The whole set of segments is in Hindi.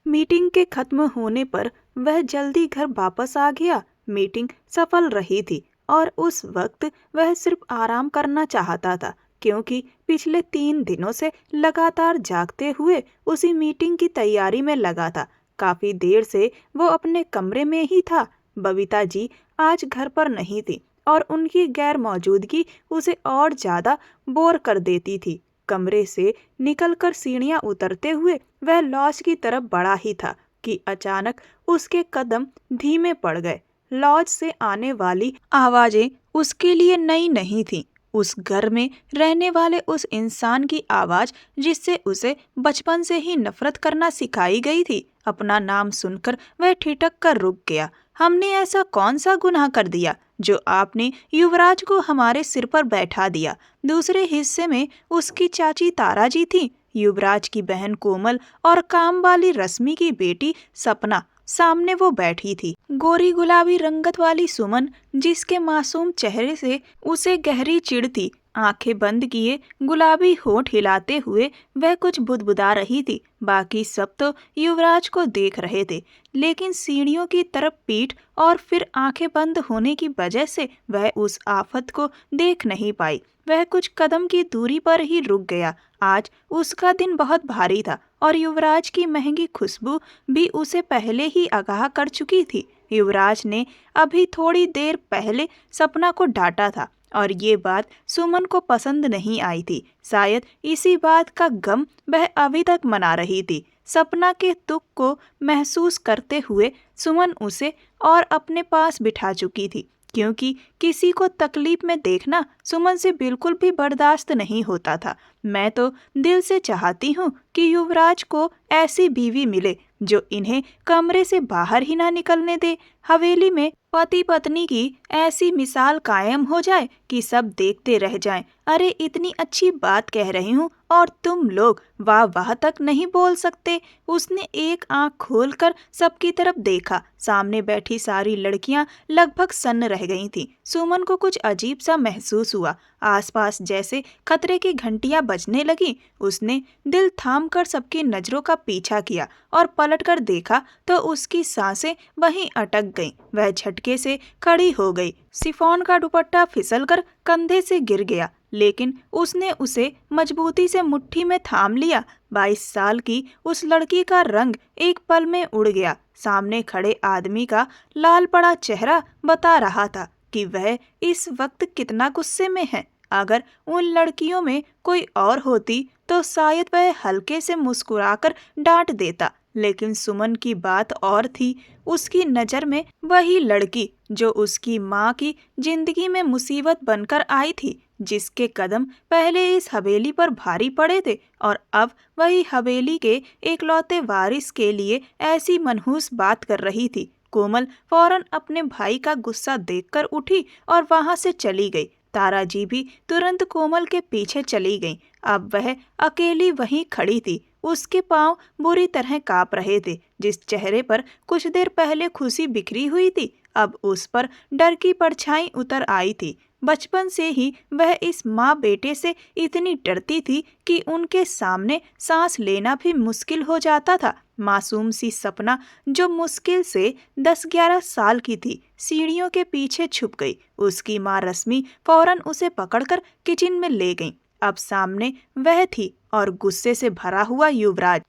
मीटिंग के खत्म होने पर वह जल्दी घर वापस आ गया। मीटिंग सफल रही थी और उस वक्त वह सिर्फ आराम करना चाहता था, क्योंकि पिछले 3 दिनों से लगातार जागते हुए उसी मीटिंग की तैयारी में लगा था। काफी देर से वो अपने कमरे में ही था। बबीता जी आज घर पर नहीं थी और उनकी गैर मौजूदगी उसे और ज्यादा बोर कर देती थी। कमरे से निकलकर सीढ़ियां उतरते हुए वह लॉज की तरफ बढ़ा ही था कि अचानक उसके कदम धीमे पड़ गए। लॉज से आने वाली आवाजें उसके लिए नई नहीं थीं। उस घर में रहने वाले उस इंसान की आवाज जिससे उसे बचपन से ही नफरत करना सिखाई गई थी। अपना नाम सुनकर वह ठिठक कर रुक गया। हमने ऐसा कौन सा गुनाह कर दिया जो आपने युवराज को हमारे सिर पर बैठा दिया? दूसरे हिस्से में उसकी चाची तारा जी थी, युवराज की बहन कोमल और काम वाली रश्मि की बेटी सपना सामने वो बैठी थी। गोरी गुलाबी रंगत वाली सुमन, जिसके मासूम चेहरे से उसे गहरी चिढ़ थी। आंखें बंद किए गुलाबी होठ हिलाते हुए वह कुछ बुदबुदा रही थी। बाकी सब तो युवराज को देख रहे थे, लेकिन सीढ़ियों की तरफ पीठ और फिर आंखें बंद होने की वजह से वह उस आफत को देख नहीं पाई। वह कुछ कदम की दूरी पर ही रुक गया। आज उसका दिन बहुत भारी था और युवराज की महंगी खुशबू भी उसे पहले ही आगाह कर चुकी थी। युवराज ने अभी थोड़ी देर पहले सपना को डांटा था और ये बात सुमन को पसंद नहीं आई थी। शायद इसी बात का गम वह अभी तक मना रही थी। सपना के दुख को महसूस करते हुए सुमन उसे और अपने पास बिठा चुकी थी, क्योंकि किसी को तकलीफ में देखना सुमन से बिल्कुल भी बर्दाश्त नहीं होता था। मैं तो दिल से चाहती हूँ कि युवराज को ऐसी बीवी मिले जो इन्हें कमरे से बाहर ही ना निकलने दे। हवेली में पति पत्नी की ऐसी मिसाल कायम हो जाए कि सब देखते रह जाएं। अरे इतनी अच्छी बात कह रही हूँ और तुम लोग वाह वाह तक नहीं बोल सकते। उसने एक आंख खोलकर सबकी तरफ देखा। सामने बैठी सारी लड़कियां लगभग सन्न रह गई थीं। सुमन को कुछ अजीब सा महसूस हुआ। आसपास जैसे खतरे की घंटियां बजने लगी। उसने दिल थाम कर सबकी नजरों का पीछा किया और पलटकर देखा तो उसकी सांसें वहीं अटक गईं। वह झटके से खड़ी हो गई। शिफॉन का दुपट्टा फिसलकर कंधे से गिर गया, लेकिन उसने उसे मजबूती से मुट्ठी में थाम लिया। 22 साल की उस लड़की का रंग एक पल में उड़ गया। सामने खड़े आदमी का लाल पड़ा चेहरा बता रहा था कि वह इस वक्त कितना गुस्से में है। अगर उन लड़कियों में कोई और होती तो शायद वह हल्के से मुस्कुराकर डांट देता, लेकिन सुमन की बात और थी। उसकी नज़र में वही लड़की जो उसकी माँ की जिंदगी में मुसीबत बनकर आई थी, जिसके कदम पहले इस हवेली पर भारी पड़े थे और अब वही हवेली के एकलौते वारिस के लिए ऐसी मनहूस बात कर रही थी। कोमल फौरन अपने भाई का गुस्सा देखकर उठी और वहां से चली गई। तारा जी भी तुरंत कोमल के पीछे चली गई। अब वह अकेली वहीं खड़ी थी। उसके पांव बुरी तरह कांप रहे थे। जिस चेहरे पर कुछ देर पहले खुशी बिखरी हुई थी, अब उस पर डर की परछाई उतर आई थी। बचपन से ही वह इस माँ बेटे से इतनी डरती थी कि उनके सामने सांस लेना भी मुश्किल हो जाता था। मासूम सी सपना जो मुश्किल से 10-11 साल की थी, सीढ़ियों के पीछे छुप गई। उसकी माँ रश्मि फौरन उसे पकड़कर किचन में ले गई। अब सामने वह थी और गुस्से से भरा हुआ युवराज।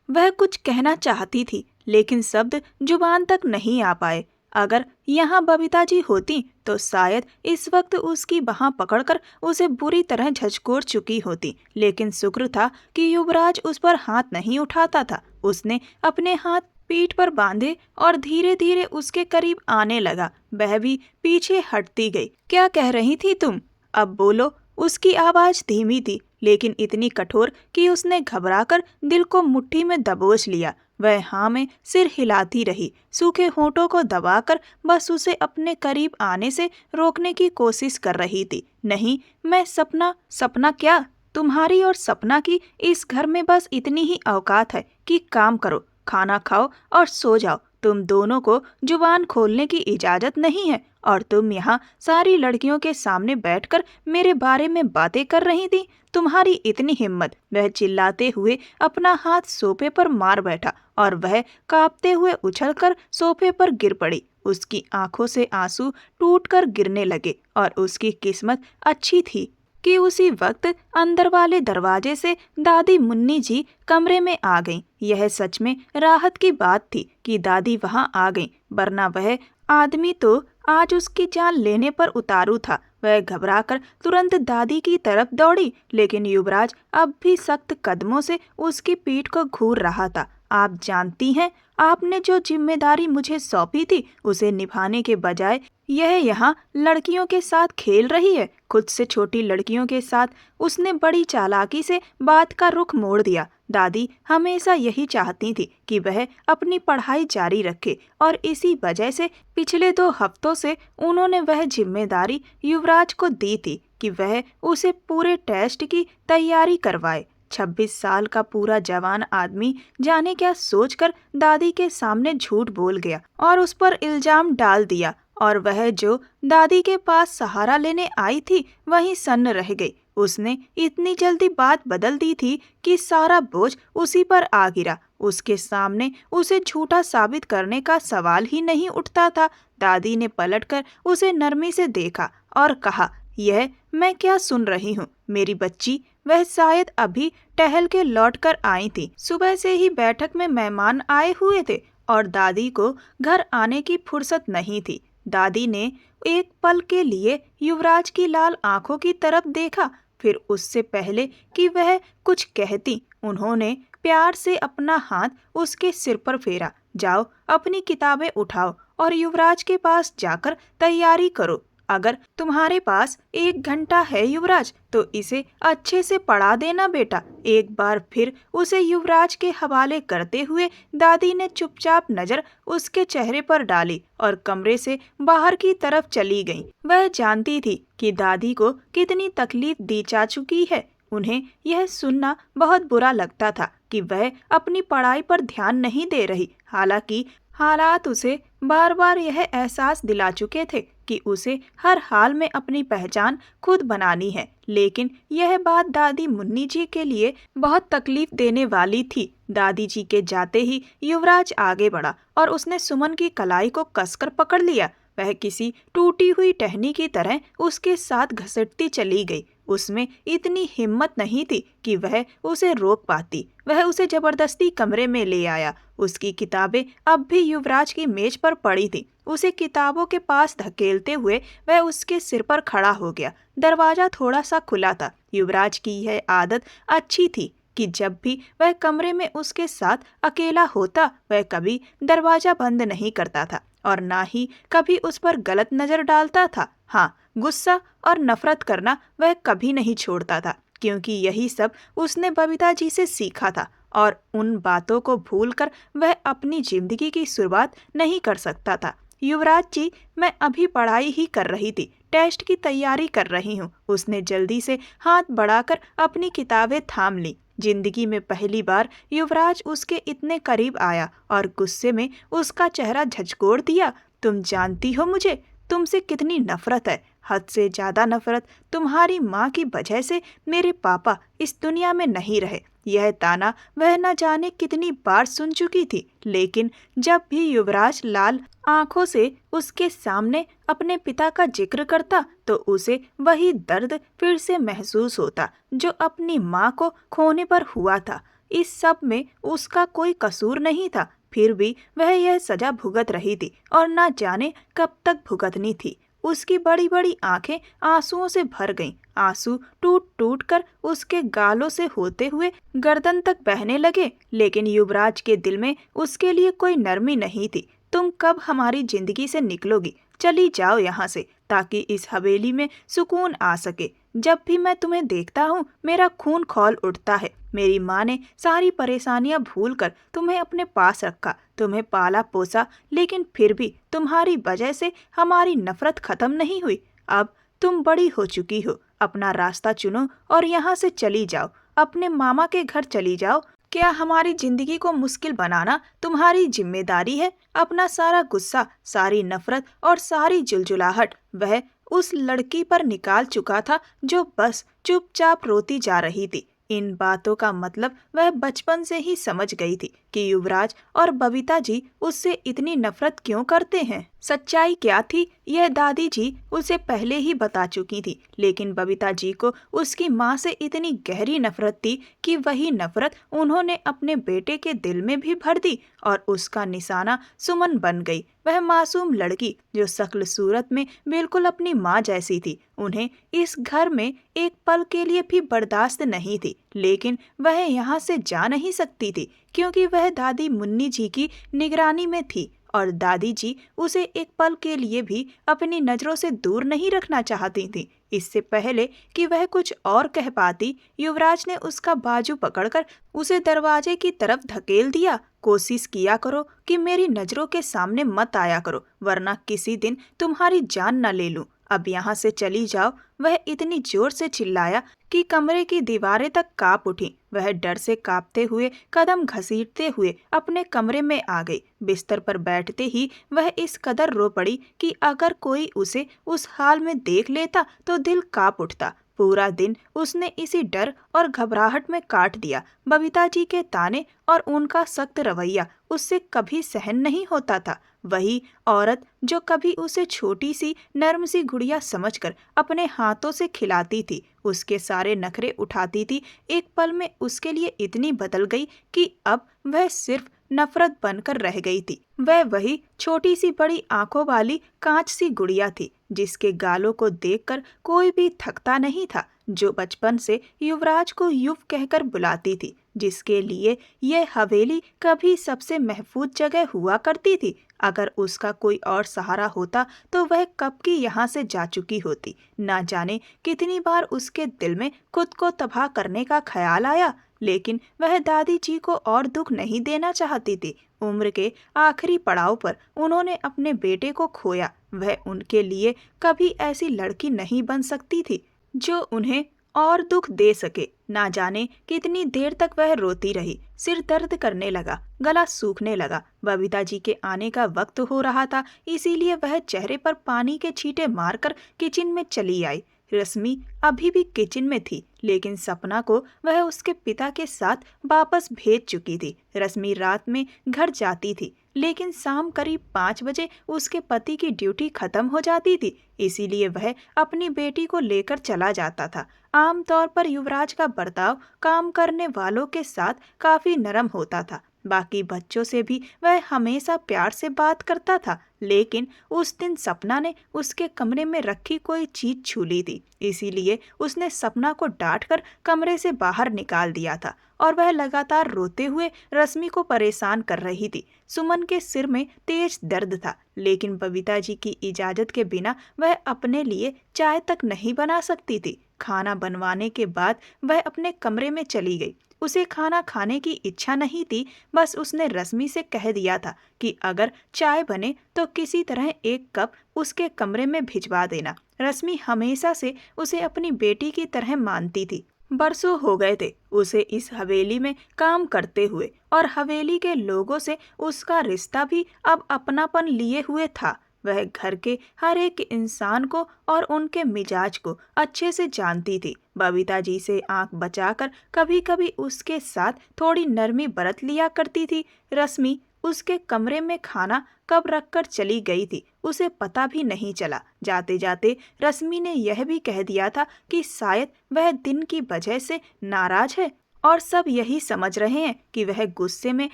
वह कुछ कहना चाहती थी, लेकिन शब्द जुबान तक नहीं आ पाए। अगर यहाँ बबीता जी होती तो शायद इस वक्त उसकी बाह पकड़कर उसे बुरी तरह झकझोर चुकी होती, लेकिन शुक्र था कि युवराज उस पर हाथ नहीं उठाता था। उसने अपने हाथ पीठ पर बांधे और धीरे धीरे उसके करीब आने लगा। वह भी पीछे हटती गई। क्या कह रही थी तुम? अब बोलो। उसकी आवाज धीमी थी, लेकिन इतनी कठोर कि उसने घबराकर दिल को मुट्ठी में दबोच लिया। वह हाँ में सिर हिलाती रही, सूखे होठों को दबाकर बस उसे अपने करीब आने से रोकने की कोशिश कर रही थी। नहीं, मैं सपना क्या? तुम्हारी और सपना की इस घर में बस इतनी ही औकात है कि काम करो, खाना खाओ और सो जाओ। तुम दोनों को जुबान खोलने की इजाजत नहीं है और तुम यहाँ सारी लड़कियों के सामने बैठकर मेरे बारे में बातें कर रही थी। तुम्हारी इतनी हिम्मत। वह चिल्लाते हुए अपना हाथ सोफे पर मार बैठा और वह कांपते हुए उछलकर सोफे पर गिर पड़ी। उसकी आंखों से आंसू टूटकर गिरने लगे और उसकी किस्मत अच्छी थी कि उसी वक्त अंदर वाले दरवाजे से दादी मुन्नी जी कमरे में आ गईं। यह सच में राहत की बात थी कि दादी वहां आ गईं, वरना वह आदमी तो आज उसकी जान लेने पर उतारू था। वह घबराकर तुरंत दादी की तरफ दौड़ी, लेकिन युवराज अब भी सख्त कदमों से उसकी पीठ को घूर रहा था। आप जानती हैं, आपने जो जिम्मेदारी मुझे सौंपी थी उसे निभाने के बजाय यह यहाँ लड़कियों के साथ खेल रही है। खुद से छोटी लड़कियों के साथ उसने बड़ी चालाकी से बात का रुख मोड़ दिया। दादी हमेशा यही चाहती थी कि वह अपनी पढ़ाई जारी रखे और इसी वजह से पिछले 2 हफ्तों से उन्होंने वह जिम्मेदारी युवराज को दी थी कि वह उसे पूरे टेस्ट की तैयारी करवाए। 26 साल का पूरा जवान आदमी जाने क्या सोचकर दादी के सामने झूठ बोल गया और उस पर इल्जाम डाल दिया, और वह जो दादी के पास सहारा लेने आई थी वहीं सन्न रह गई। उसने इतनी जल्दी बात बदल दी थी कि सारा बोझ उसी पर आ गिरा। उसके सामने उसे झूठा साबित करने का सवाल ही नहीं उठता था। दादी ने पलटकर उसे नरमी से देखा और कहा, यह मैं क्या सुन रही हूँ मेरी बच्ची? वह शायद अभी टहल के लौट कर आई थी। सुबह से ही बैठक में मेहमान आए हुए थे और दादी को घर आने की फुर्सत नहीं थी। दादी ने एक पल के लिए युवराज की लाल आंखों की तरफ देखा, फिर उससे पहले कि वह कुछ कहती उन्होंने प्यार से अपना हाथ उसके सिर पर फेरा। जाओ, अपनी किताबें उठाओ और युवराज के पास जाकर तैयारी करो। अगर तुम्हारे पास 1 घंटा है युवराज, तो इसे अच्छे से पढ़ा देना बेटा। एक बार फिर उसे युवराज के हवाले करते हुए दादी ने चुपचाप नजर उसके चेहरे पर डाली और कमरे से बाहर की तरफ चली गई। वह जानती थी कि दादी को कितनी तकलीफ दी जा चुकी है। उन्हें यह सुनना बहुत बुरा लगता था कि वह अपनी पढ़ाई पर ध्यान नहीं दे रही। हालांकि हालात उसे बार बार यह एहसास दिला चुके थे कि उसे हर हाल में अपनी पहचान खुद बनानी है। लेकिन यह बात दादी मुन्नी जी के लिए बहुत तकलीफ देने वाली थी। दादी जी के जाते ही युवराज आगे बढ़ा और उसने सुमन की कलाई को कसकर पकड़ लिया। वह किसी टूटी हुई टहनी की तरह उसके साथ घसीटती चली गई। उसमें इतनी हिम्मत नहीं थी कि वह उसे रोक पाती। वह उसे जबरदस्ती कमरे में ले आया। उसकी किताबें अब भी युवराज की मेज पर पड़ी थी। उसे किताबों के पास धकेलते हुए वह उसके सिर पर खड़ा हो गया। दरवाजा थोड़ा सा खुला था। युवराज की यह आदत अच्छी थी कि जब भी वह कमरे में उसके साथ अकेला होता, वह कभी दरवाजा बंद नहीं करता था और ना ही कभी उस पर गलत नजर डालता था। हाँ, गुस्सा और नफरत करना वह कभी नहीं छोड़ता था, क्योंकि यही सब उसने बबीता जी से सीखा था और उन बातों को भूलकर वह अपनी जिंदगी की शुरुआत नहीं कर सकता था। युवराज जी, मैं अभी पढ़ाई ही कर रही थी, टेस्ट की तैयारी कर रही हूँ। उसने जल्दी से हाथ बढ़ाकर अपनी किताबें थाम ली। जिंदगी में पहली बार युवराज उसके इतने करीब आया और गुस्से में उसका चेहरा झंझोड़ दिया। तुम जानती हो मुझे तुमसे कितनी नफरत है, हद से ज्यादा नफरत। तुम्हारी माँ की वजह से मेरे पापा इस दुनिया में नहीं रहे। यह ताना वह न जाने कितनी बार सुन चुकी थी, लेकिन जब भी युवराज लाल आंखों से उसके सामने अपने पिता का जिक्र करता तो उसे वही दर्द फिर से महसूस होता जो अपनी माँ को खोने पर हुआ था। इस सब में उसका कोई कसूर नहीं था, फिर भी वह यह सजा भुगत रही थी और न जाने कब तक भुगतनी थी। उसकी बड़ी बड़ी आंखें आंसुओं से भर गईं। आंसू टूट टूट कर उसके गालों से होते हुए गर्दन तक बहने लगे, लेकिन युवराज के दिल में उसके लिए कोई नरमी नहीं थी। तुम कब हमारी जिंदगी से निकलोगी? चली जाओ यहाँ से, ताकि इस हवेली में सुकून आ सके। जब भी मैं तुम्हें देखता हूँ मेरा खून खौल उठता है। मेरी माँ ने सारी परेशानियाँ भूलकर तुम्हें अपने पास रखा, तुम्हें पाला पोसा, लेकिन फिर भी तुम्हारी वजह से हमारी नफरत खत्म नहीं हुई। अब तुम बड़ी हो चुकी हो, अपना रास्ता चुनो और यहाँ से चली जाओ। अपने मामा के घर चली जाओ। क्या हमारी जिंदगी को मुश्किल बनाना तुम्हारी जिम्मेदारी है? अपना सारा गुस्सा, सारी नफरत और सारी जुलजुलाहट वह उस लड़की पर निकाल चुका था जो बस चुपचाप रोती जा रही थी। इन बातों का मतलब वह बचपन से ही समझ गई थी कि युवराज और बबीता जी उससे इतनी नफरत क्यों करते हैं। सच्चाई क्या थी यह दादी जी उसे पहले ही बता चुकी थी, लेकिन बबीता जी को उसकी माँ से इतनी गहरी नफरत थी कि वही नफरत उन्होंने अपने बेटे के दिल में भी भर दी और उसका निशाना सुमन बन गई। वह मासूम लड़की जो शक्ल सूरत में बिल्कुल अपनी माँ जैसी थी, उन्हें इस घर में एक पल के लिए भी बर्दाश्त नहीं थी, लेकिन वह यहाँ से जा नहीं सकती थी क्योंकि वह दादी मुन्नी जी की निगरानी में थी और दादी जी उसे एक पल के लिए भी अपनी नजरों से दूर नहीं रखना चाहती थी। इससे पहले कि वह कुछ और कह पाती, युवराज ने उसका बाजू पकड़कर उसे दरवाजे की तरफ धकेल दिया। कोशिश किया करो कि मेरी नजरों के सामने मत आया करो, वरना किसी दिन तुम्हारी जान न ले लूं। अब यहाँ से चली जाओ। वह इतनी जोर से चिल्लाया कि कमरे की दीवारें तक कांप उठी। वह डर से कांपते हुए कदम घसीटते हुए अपने कमरे में आ गई। बिस्तर पर बैठते ही वह इस कदर रो पड़ी कि अगर कोई उसे उस हाल में देख लेता तो दिल कांप उठता। पूरा दिन उसने इसी डर और घबराहट में काट दिया। बबीता जी के ताने और उनका सख्त रवैया उससे कभी सहन नहीं होता था। वही औरत जो कभी उसे छोटी सी नर्म सी गुड़िया समझकर अपने हाथों से खिलाती थी, उसके सारे नखरे उठाती थी, एक पल में उसके लिए इतनी बदल गई कि अब वह सिर्फ नफरत बनकर रह गई थी। वह वही छोटी सी बड़ी आंखों वाली कांच सी गुड़िया थी जिसके गालों को देखकर कोई भी थकता नहीं था, जो बचपन से युवराज को युव कहकर बुलाती थी, जिसके लिए यह हवेली कभी सबसे महफूज जगह हुआ करती थी। अगर उसका कोई और सहारा होता तो वह कब की यहाँ से जा चुकी होती। ना जाने कितनी बार उसके दिल में खुद को तबाह करने का ख्याल आया, लेकिन वह दादी जी को और दुख नहीं देना चाहती थी। उम्र के आखिरी पड़ाव पर उन्होंने अपने बेटे को खोया। वह उनके लिए कभी ऐसी लड़की नहीं बन सकती थी जो उन्हें और दुख दे सके। ना जाने कितनी देर तक वह रोती रही। सिर दर्द करने लगा, गला सूखने लगा। बबीता जी के आने का वक्त हो रहा था, इसीलिए वह चेहरे पर पानी के छींटे मारकर किचन में चली आई। रश्मि अभी भी किचन में थी, लेकिन सपना को वह उसके पिता के साथ वापस भेज चुकी थी। रश्मि रात में घर जाती थी, लेकिन शाम करीब 5 बजे उसके पति की ड्यूटी खत्म हो जाती थी, इसीलिए वह अपनी बेटी को लेकर चला जाता था। आमतौर पर युवराज का बर्ताव काम करने वालों के साथ काफी नरम होता था। बाकी बच्चों से भी वह हमेशा प्यार से बात करता था, लेकिन उस दिन सपना ने उसके कमरे में रखी कोई चीज छू ली थी, इसीलिए उसने सपना को डांटकर कमरे से बाहर निकाल दिया था और वह लगातार रोते हुए रश्मि को परेशान कर रही थी। सुमन के सिर में तेज दर्द था, लेकिन बबीता जी की इजाजत के बिना वह अपने लिए चाय तक नहीं बना सकती थी। खाना बनवाने के बाद वह अपने कमरे में चली गई। उसे खाना खाने की इच्छा नहीं थी, बस उसने रश्मि से कह दिया था कि अगर चाय बने तो किसी तरह एक कप उसके कमरे में भिजवा देना। रश्मि हमेशा से उसे अपनी बेटी की तरह मानती थी। बरसों हो गए थे उसे इस हवेली में काम करते हुए, और हवेली के लोगों से उसका रिश्ता भी अब अपनापन लिए हुए था। वह घर के हर एक इंसान को और उनके मिजाज को अच्छे से जानती थी। बबीता जी से आंख बचाकर कभी कभी उसके साथ थोड़ी नरमी बरत लिया करती थी। रश्मि उसके कमरे में खाना कब रखकर चली गई थी उसे पता भी नहीं चला। जाते जाते रश्मि ने यह भी कह दिया था कि शायद वह दिन की वजह से नाराज है और सब यही समझ रहे हैं कि वह गुस्से में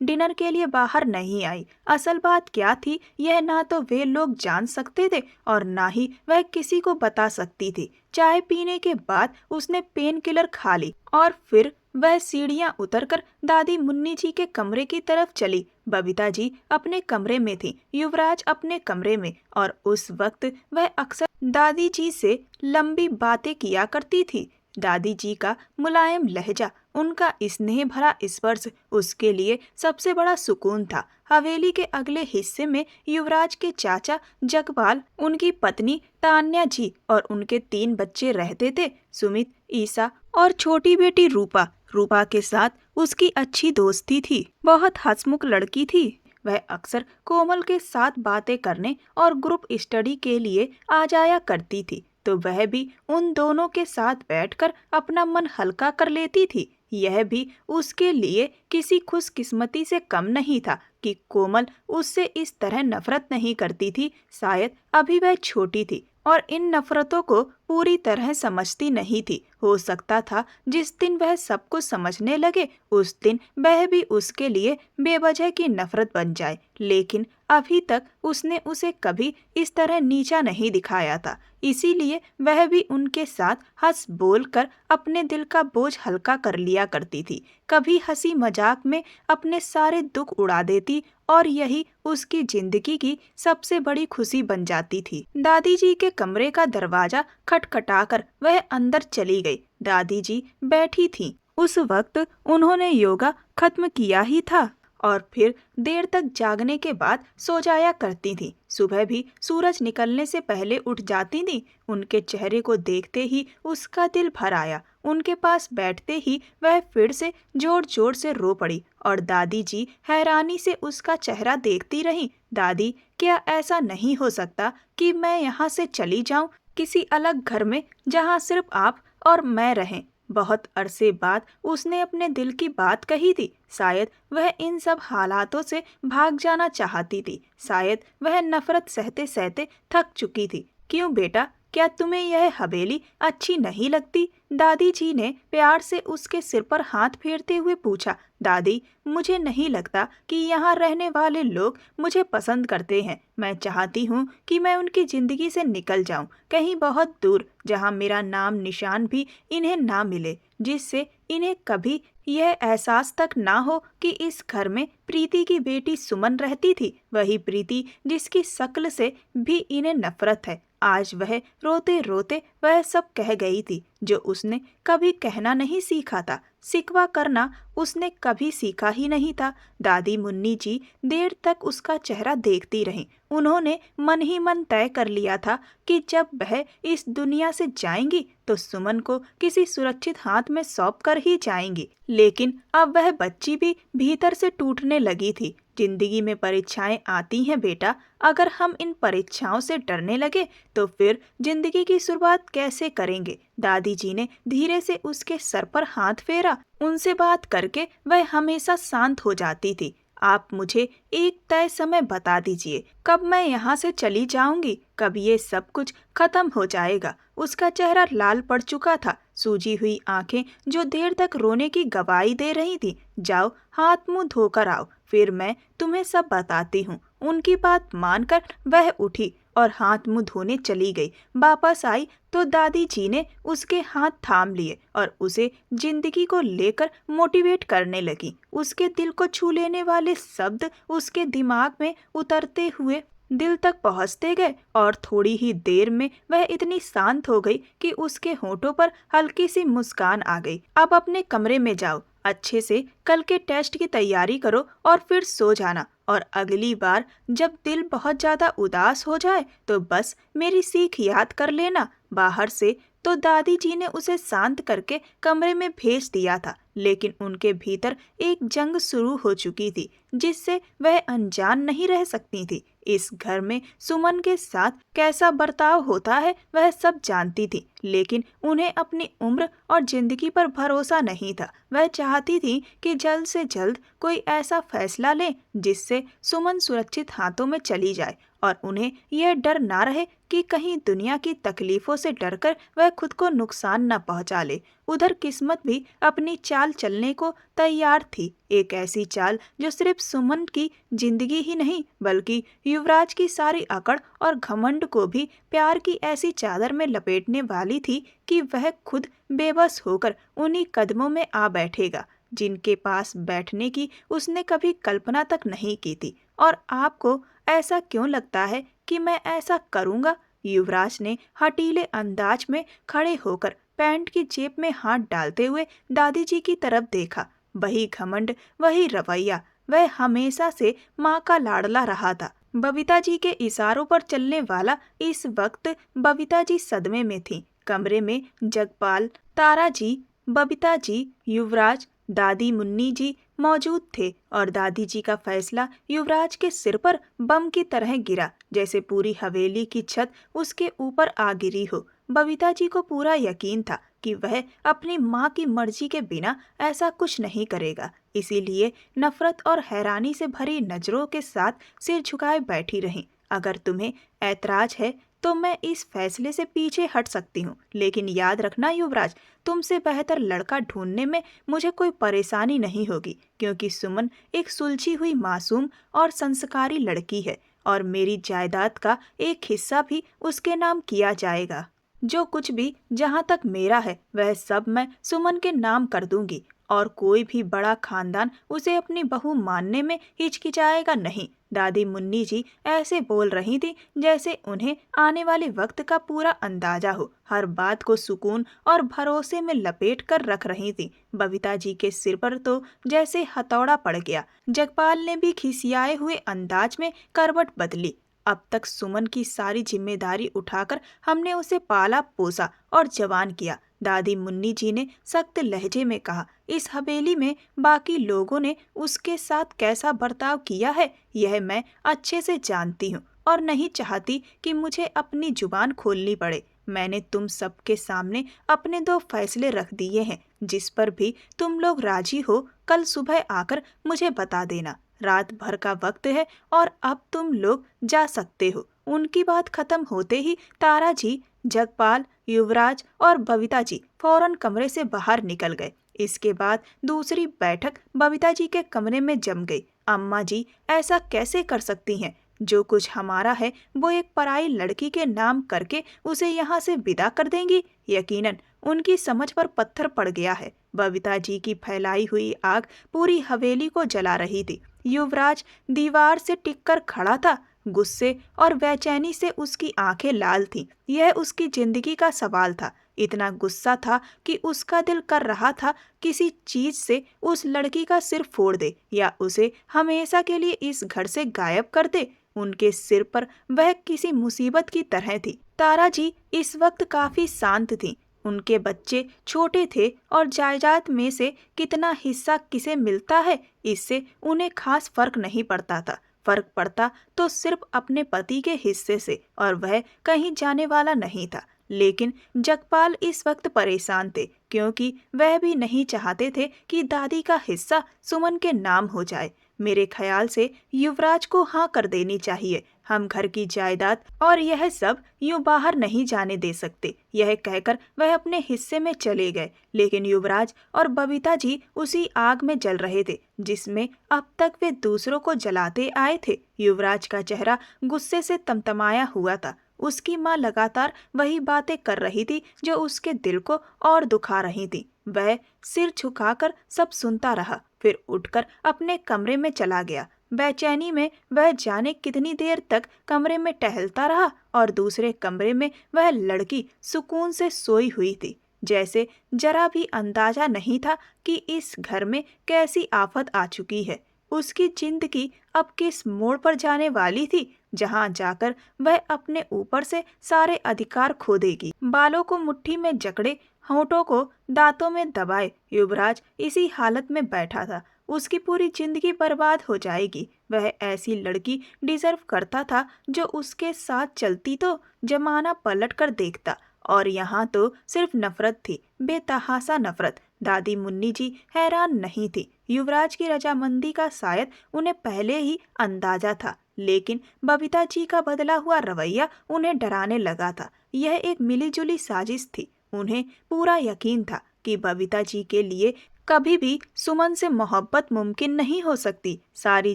डिनर के लिए बाहर नहीं आई। असल बात क्या थी यह ना तो वे लोग जान सकते थे और ना ही वह किसी को बता सकती थी। चाय पीने के बाद उसने पेन किलर खा ली और फिर वह सीढ़ियां उतरकर दादी मुन्नी जी के कमरे की तरफ चली। बबीता जी अपने कमरे में थी, युवराज अपने कमरे में, और उस वक्त वह अक्सर दादी जी से लंबी बातें किया करती थी। दादी जी का मुलायम लहजा, उनका स्नेह भरा स्पर्श उसके लिए सबसे बड़ा सुकून था। हवेली के अगले हिस्से में युवराज के चाचा जगपाल, उनकी पत्नी तान्या जी और उनके 3 बच्चे रहते थे, सुमित, ईसा और छोटी बेटी रूपा। रूपा के साथ उसकी अच्छी दोस्ती थी। बहुत हंसमुख लड़की थी। वह अक्सर कोमल के साथ बातें करने और ग्रुप स्टडी के लिए आ जाया करती थी, तो वह भी उन दोनों के साथ बैठकर अपना मन हल्का कर लेती थी। यह भी उसके लिए किसी खुशकिस्मती से कम नहीं था कि कोमल उससे इस तरह नफरत नहीं करती थी। शायद अभी वह छोटी थी और इन नफरतों को पूरी तरह समझती नहीं थी। हो सकता था जिस दिन वह सब कुछ समझने लगे उस दिन वह भी उसके लिए बेवजह की नफरत बन जाए, लेकिन अभी तक उसने उसे कभी इस तरह नीचा नहीं दिखाया था। इसीलिए वह भी उनके साथ हंस बोल कर अपने दिल का बोझ हल्का कर लिया करती थी। कभी हंसी मजाक में अपने सारे दुख उड़ा देती और यही उसकी जिंदगी की सबसे बड़ी खुशी बन जाती थी। दादी जी के कमरे का दरवाजा खटखटाकर वह अंदर चली गई। दादी जी बैठी थीं। उस वक्त उन्होंने योगा खत्म किया ही था और फिर देर तक जागने के बाद सो जाया करती थी। सुबह भी सूरज निकलने से पहले उठ जाती थी। उनके चेहरे को देखते ही उसका दिल भर आया। उनके पास बैठते ही वह फिर से जोर जोर से रो पड़ी और दादी जी हैरानी से उसका चेहरा देखती रहीं। दादी, क्या ऐसा नहीं हो सकता कि मैं यहाँ से चली जाऊं, किसी अलग घर में जहाँ सिर्फ आप और मैं रहें? बहुत अरसे बाद उसने अपने दिल की बात कही थी। शायद वह इन सब हालातों से भाग जाना चाहती थी। शायद वह नफरत सहते सहते थक चुकी थी। क्यों बेटा, क्या तुम्हें यह हवेली अच्छी नहीं लगती? दादी जी ने प्यार से उसके सिर पर हाथ फेरते हुए पूछा। दादी, मुझे नहीं लगता कि यहाँ रहने वाले लोग मुझे पसंद करते हैं। मैं चाहती हूँ कि मैं उनकी जिंदगी से निकल जाऊँ, कहीं बहुत दूर, जहाँ मेरा नाम निशान भी इन्हें ना मिले, जिससे इन्हें कभी यह एहसास तक ना हो कि इस घर में प्रीति की बेटी सुमन रहती थी, वही प्रीति जिसकी शक्ल से भी इन्हें नफरत है। आज वह रोते रोते वह सब कह गई थी जो उसने कभी कहना नहीं सीखा था। सिकवा करना उसने कभी सीखा ही नहीं था। दादी मुन्नी जी देर तक उसका चेहरा देखती रहीं। उन्होंने मन ही मन तय कर लिया था कि जब वह इस दुनिया से जाएंगी तो सुमन को किसी सुरक्षित हाथ में सौंप कर ही जाएंगी। लेकिन अब वह बच्ची भी भीतर से टूटने लगी थी। जिंदगी में परीक्षाएं आती हैं बेटा, अगर हम इन परीक्षाओं से डरने लगे तो फिर जिंदगी की शुरुआत कैसे करेंगे? दादी जी ने धीरे से उसके सर पर हाथ फेरा। उनसे बात करके वह हमेशा शांत हो जाती थी। आप मुझे एक तय समय बता दीजिए, कब मैं यहाँ से चली जाऊंगी, कब ये सब कुछ खत्म हो जाएगा। उसका चेहरा लाल पड़ चुका था, सूजी हुई आंखें जो देर तक रोने की गवाही दे रही थी। जाओ, हाथ मुंह धोकर आओ, फिर मैं तुम्हें सब बताती हूँ। उनकी बात मानकर वह उठी और हाथ मुंह धोने चली गई। वापस आई तो दादी जी ने उसके हाथ थाम लिए और उसे जिंदगी को लेकर मोटिवेट करने लगी। उसके दिल को छू लेने वाले शब्द उसके दिमाग में उतरते हुए दिल तक पहुंचते गए और थोड़ी ही देर में वह इतनी शांत हो गई कि उसके होठों पर हल्की सी मुस्कान आ गई। अब अपने कमरे में जाओ, अच्छे से कल के टेस्ट की तैयारी करो और फिर सो जाना। और अगली बार जब दिल बहुत ज्यादा उदास हो जाए तो बस मेरी सीख याद कर लेना। बाहर से तो दादी जी ने उसे शांत करके कमरे में भेज दिया था, लेकिन उनके भीतर एक जंग शुरू हो चुकी थी जिससे वह अनजान नहीं रह सकती थी। इस घर में सुमन के साथ कैसा बर्ताव होता है वह सब जानती थी, लेकिन उन्हें अपनी उम्र और जिंदगी पर भरोसा नहीं था। वह चाहती थी कि जल्द से जल्द कोई ऐसा फैसला ले जिससे सुमन सुरक्षित हाथों में चली जाए और उन्हें यह डर ना रहे कि कहीं दुनिया की तकलीफों से डरकर वह खुद को नुकसान न पहुंचा ले। उधर किस्मत भी अपनी चाल चलने को तैयार थी, एक ऐसी चाल जो सिर्फ सुमन की जिंदगी ही नहीं बल्कि युवराज की सारी अकड़ और घमंड को भी प्यार की ऐसी चादर में लपेटने वाली थी कि वह खुद बेबस होकर उन्हीं कदमों में आ बैठेगा जिनके पास बैठने की उसने कभी कल्पना तक नहीं की थी। और आपको ऐसा क्यों लगता है कि मैं ऐसा करूंगा? युवराज ने हटीले अंदाज में खड़े होकर पैंट की जेब में हाथ डालते हुए दादी जी की तरफ देखा। वही घमंड, वही रवैया, वह हमेशा से माँ का लाडला रहा था। बबीता जी के इशारों पर चलने वाला। इस वक्त बबीता जी सदमे में थी। कमरे में जगपाल, तारा जी, बबीता जी, युवराज, दादी मुन्नी जी मौजूद थे और दादी जी का फैसला युवराज के सिर पर बम की तरह गिरा, जैसे पूरी हवेली की छत उसके ऊपर आ गिरी हो। बबीता जी को पूरा यकीन था कि वह अपनी माँ की मर्जी के बिना ऐसा कुछ नहीं करेगा, इसीलिए नफरत और हैरानी से भरी नजरों के साथ सिर झुकाए बैठी रहीं। अगर तुम्हें ऐतराज है तो मैं इस फैसले से पीछे हट सकती हूँ, लेकिन याद रखना युवराज, तुमसे बेहतर लड़का ढूंढने में मुझे कोई परेशानी नहीं होगी, क्योंकि सुमन एक सुलझी हुई मासूम और संस्कारी लड़की है और मेरी जायदाद का एक हिस्सा भी उसके नाम किया जाएगा। जो कुछ भी जहाँ तक मेरा है वह सब मैं सुमन के नाम कर दूंगी और कोई भी बड़ा खानदान उसे अपनी बहू मानने में हिचकिचाएगा नहीं। दादी मुन्नी जी ऐसे बोल रही थी जैसे उन्हें आने वाले वक्त का पूरा अंदाजा हो, हर बात को सुकून और भरोसे में लपेट कर रख रही थी। बबीता जी के सिर पर तो जैसे हथौड़ा पड़ गया। जगपाल ने भी खिसियाए हुए अंदाज में करवट बदली। अब तक सुमन की सारी जिम्मेदारी उठाकर हमने उसे पाला पोसा और जवान किया, दादी मुन्नी जी ने सख्त लहजे में कहा। इस हवेली में बाकी लोगों ने उसके साथ कैसा बर्ताव किया है यह मैं अच्छे से जानती हूँ और नहीं चाहती कि मुझे अपनी जुबान खोलनी पड़े। मैंने तुम सबके सामने अपने 2 फैसले रख दिए हैं, जिस पर भी तुम लोग राजी हो कल सुबह आकर मुझे बता देना। रात भर का वक्त है और अब तुम लोग जा सकते हो। उनकी बात खत्म होते ही तारा जी, जगपाल, युवराज और बबीता जी फौरन कमरे से बाहर निकल गए। इसके बाद दूसरी बैठक बबीता जी के कमरे में जम गई। अम्मा जी ऐसा कैसे कर सकती हैं? जो कुछ हमारा है वो एक पराई लड़की के नाम करके उसे यहाँ से विदा कर देंगी? यकीनन उनकी समझ पर पत्थर पड़ गया है। बबीता जी की फैलाई हुई आग पूरी हवेली को जला रही थी। युवराज दीवार से टिककर खड़ा था, गुस्से और बेचैनी से उसकी आंखें लाल थीं। यह उसकी जिंदगी का सवाल था। इतना गुस्सा था कि उसका दिल कर रहा था किसी चीज से उस लड़की का सिर फोड़ दे या उसे हमेशा के लिए इस घर से गायब कर दे। उनके सिर पर वह किसी मुसीबत की तरह थी। तारा जी इस वक्त काफी शांत थीं। उनके बच्चे छोटे थे और जायदाद में से कितना हिस्सा किसे मिलता है इससे उन्हें खास फर्क नहीं पड़ता था। फर्क पड़ता तो सिर्फ अपने पति के हिस्से से और वह कहीं जाने वाला नहीं था। लेकिन जगपाल इस वक्त परेशान थे, क्योंकि वह भी नहीं चाहते थे कि दादी का हिस्सा सुमन के नाम हो जाए। मेरे ख्याल से युवराज को हाँ कर देनी चाहिए। हम घर की जायदाद और यह सब यूं बाहर नहीं जाने दे सकते। यह कहकर वह अपने हिस्से में चले गए, लेकिन युवराज और बबीता जी उसी आग में जल रहे थे जिसमें अब तक वे दूसरों को जलाते आए थे। युवराज का चेहरा गुस्से से तमतमाया हुआ था। उसकी माँ लगातार वही बातें कर रही थी जो उसके दिल को और दुखा रही थी। वह सिर झुकाकर सब सुनता रहा, फिर उठकर अपने कमरे में चला गया। बेचैनी में वह जाने कितनी देर तक कमरे में टहलता रहा और दूसरे कमरे में वह लड़की सुकून से सोई हुई थी, जैसे जरा भी अंदाजा नहीं था कि इस घर में कैसी आफत आ चुकी है। उसकी जिंदगी अब किस मोड़ पर जाने वाली थी, जहां जाकर वह अपने ऊपर से सारे अधिकार खो देगी। बालों को मुट्ठी में जकड़े, होठों को दांतों में दबाए युवराज इसी हालत में बैठा था। उसकी पूरी जिंदगी बर्बाद हो जाएगी। वह ऐसी लड़की डिजर्व करता था जो उसके साथ चलती तो जमाना पलट कर देखता, और यहाँ तो सिर्फ नफरत थी, बेतहासा नफरत। दादी मुन्नी जी हैरान नहीं थी। युवराज की रजामंदी का शायद उन्हें पहले ही अंदाजा था, लेकिन बबीता जी का बदला हुआ रवैया उन्हें डराने लगा था। यह एक मिलीजुली साजिश थी। उन्हें पूरा यकीन था कि बबीता जी के लिए कभी भी सुमन से मोहब्बत मुमकिन नहीं हो सकती। सारी